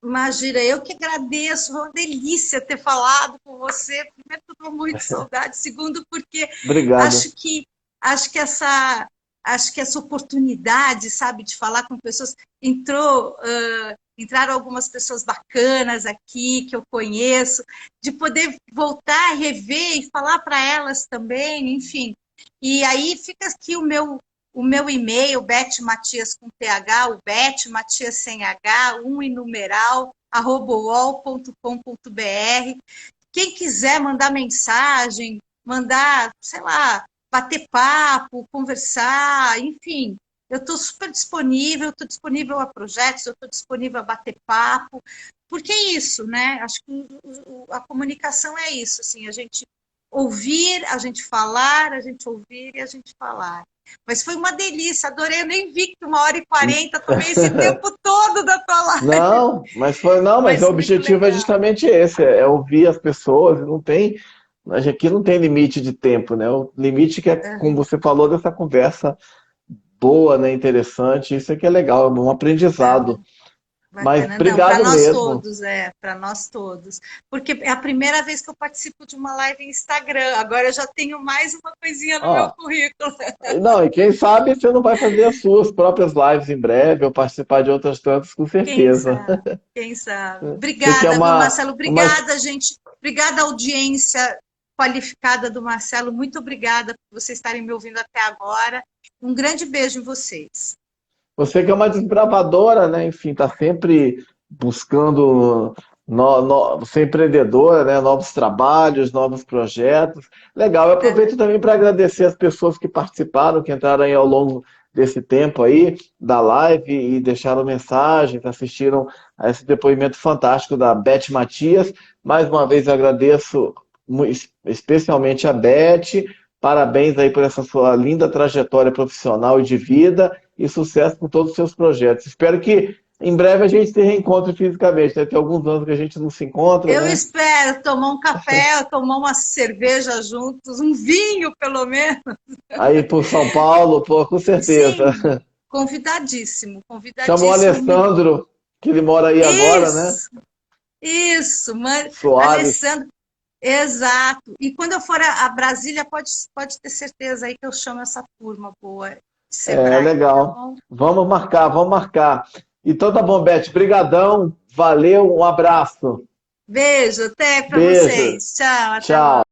Imagina, eu que agradeço, foi uma delícia ter falado com você. Primeiro, estou com muita saudade. Segundo, porque Obrigado. acho que acho que essa acho que essa oportunidade, sabe, de falar com pessoas entraram algumas pessoas bacanas aqui que eu conheço, de poder voltar a rever e falar para elas também, enfim. E aí fica aqui o meu e-mail, Beth Matias com TH, o Beth Matias sem H, em numeral, @uol.com.br. Quem quiser mandar mensagem, mandar, sei lá, bater papo, conversar, enfim, eu estou super disponível, estou disponível a projetos, eu estou disponível a bater papo, porque é isso, né? Acho que a comunicação é isso, assim, a gente ouvir, a gente falar, a gente ouvir e a gente falar. Mas foi uma delícia, adorei, eu nem vi que 1 hora e 40, tomei esse tempo todo da tua live, Não, mas o mas muito objetivo é legal. justamente esse, é ouvir as pessoas, aqui não tem limite de tempo, né? O limite que é, como você falou, dessa conversa boa, né, interessante, isso é que é legal, é um aprendizado. Bacana. Mas Bacana, não, para obrigado nós mesmo. todos, para nós todos. Porque é a primeira vez que eu participo de uma live em Instagram, agora eu já tenho mais uma coisinha no meu Ó, currículo. não, e quem sabe você não vai fazer as suas próprias lives em breve ou participar de outras tantas, com Quem certeza. sabe? Quem sabe? Você que é Obrigada, viu, Marcelo? uma Obrigada, gente. Obrigada, audiência qualificada do Marcelo. Muito obrigada por vocês estarem me ouvindo até agora. Um grande beijo em vocês. Você que é uma desbravadora, né? Enfim, está sempre buscando ser empreendedora, né? Novos trabalhos, novos projetos. Legal. Eu aproveito também para agradecer as pessoas que participaram, que entraram aí ao longo desse tempo aí da live e deixaram mensagens, assistiram a esse depoimento fantástico da Beth Matias. Mais uma vez eu agradeço especialmente a Beth. Parabéns aí por essa sua linda trajetória profissional e de vida e sucesso com todos os seus projetos. Espero que em breve a gente se reencontre fisicamente, né? Tem alguns anos que a gente não se encontra, Eu né? espero tomar um café, tomar uma cerveja juntos, um vinho pelo menos. Aí por São Paulo, pô, com certeza. Sim, convidadíssimo, Chama o convidadíssimo. Alessandro, que ele mora aí agora, né? Isso, isso, Soares. Alessandro, exato. E quando eu for a Brasília, pode ter certeza aí que eu chamo essa turma boa de É Sebrae, tá legal. bom? Vamos marcar, vamos marcar. Então tá bom, Beth. Brigadão. Valeu, um abraço. Beijo, até para Beijo. vocês. Tchau, até Tchau. logo.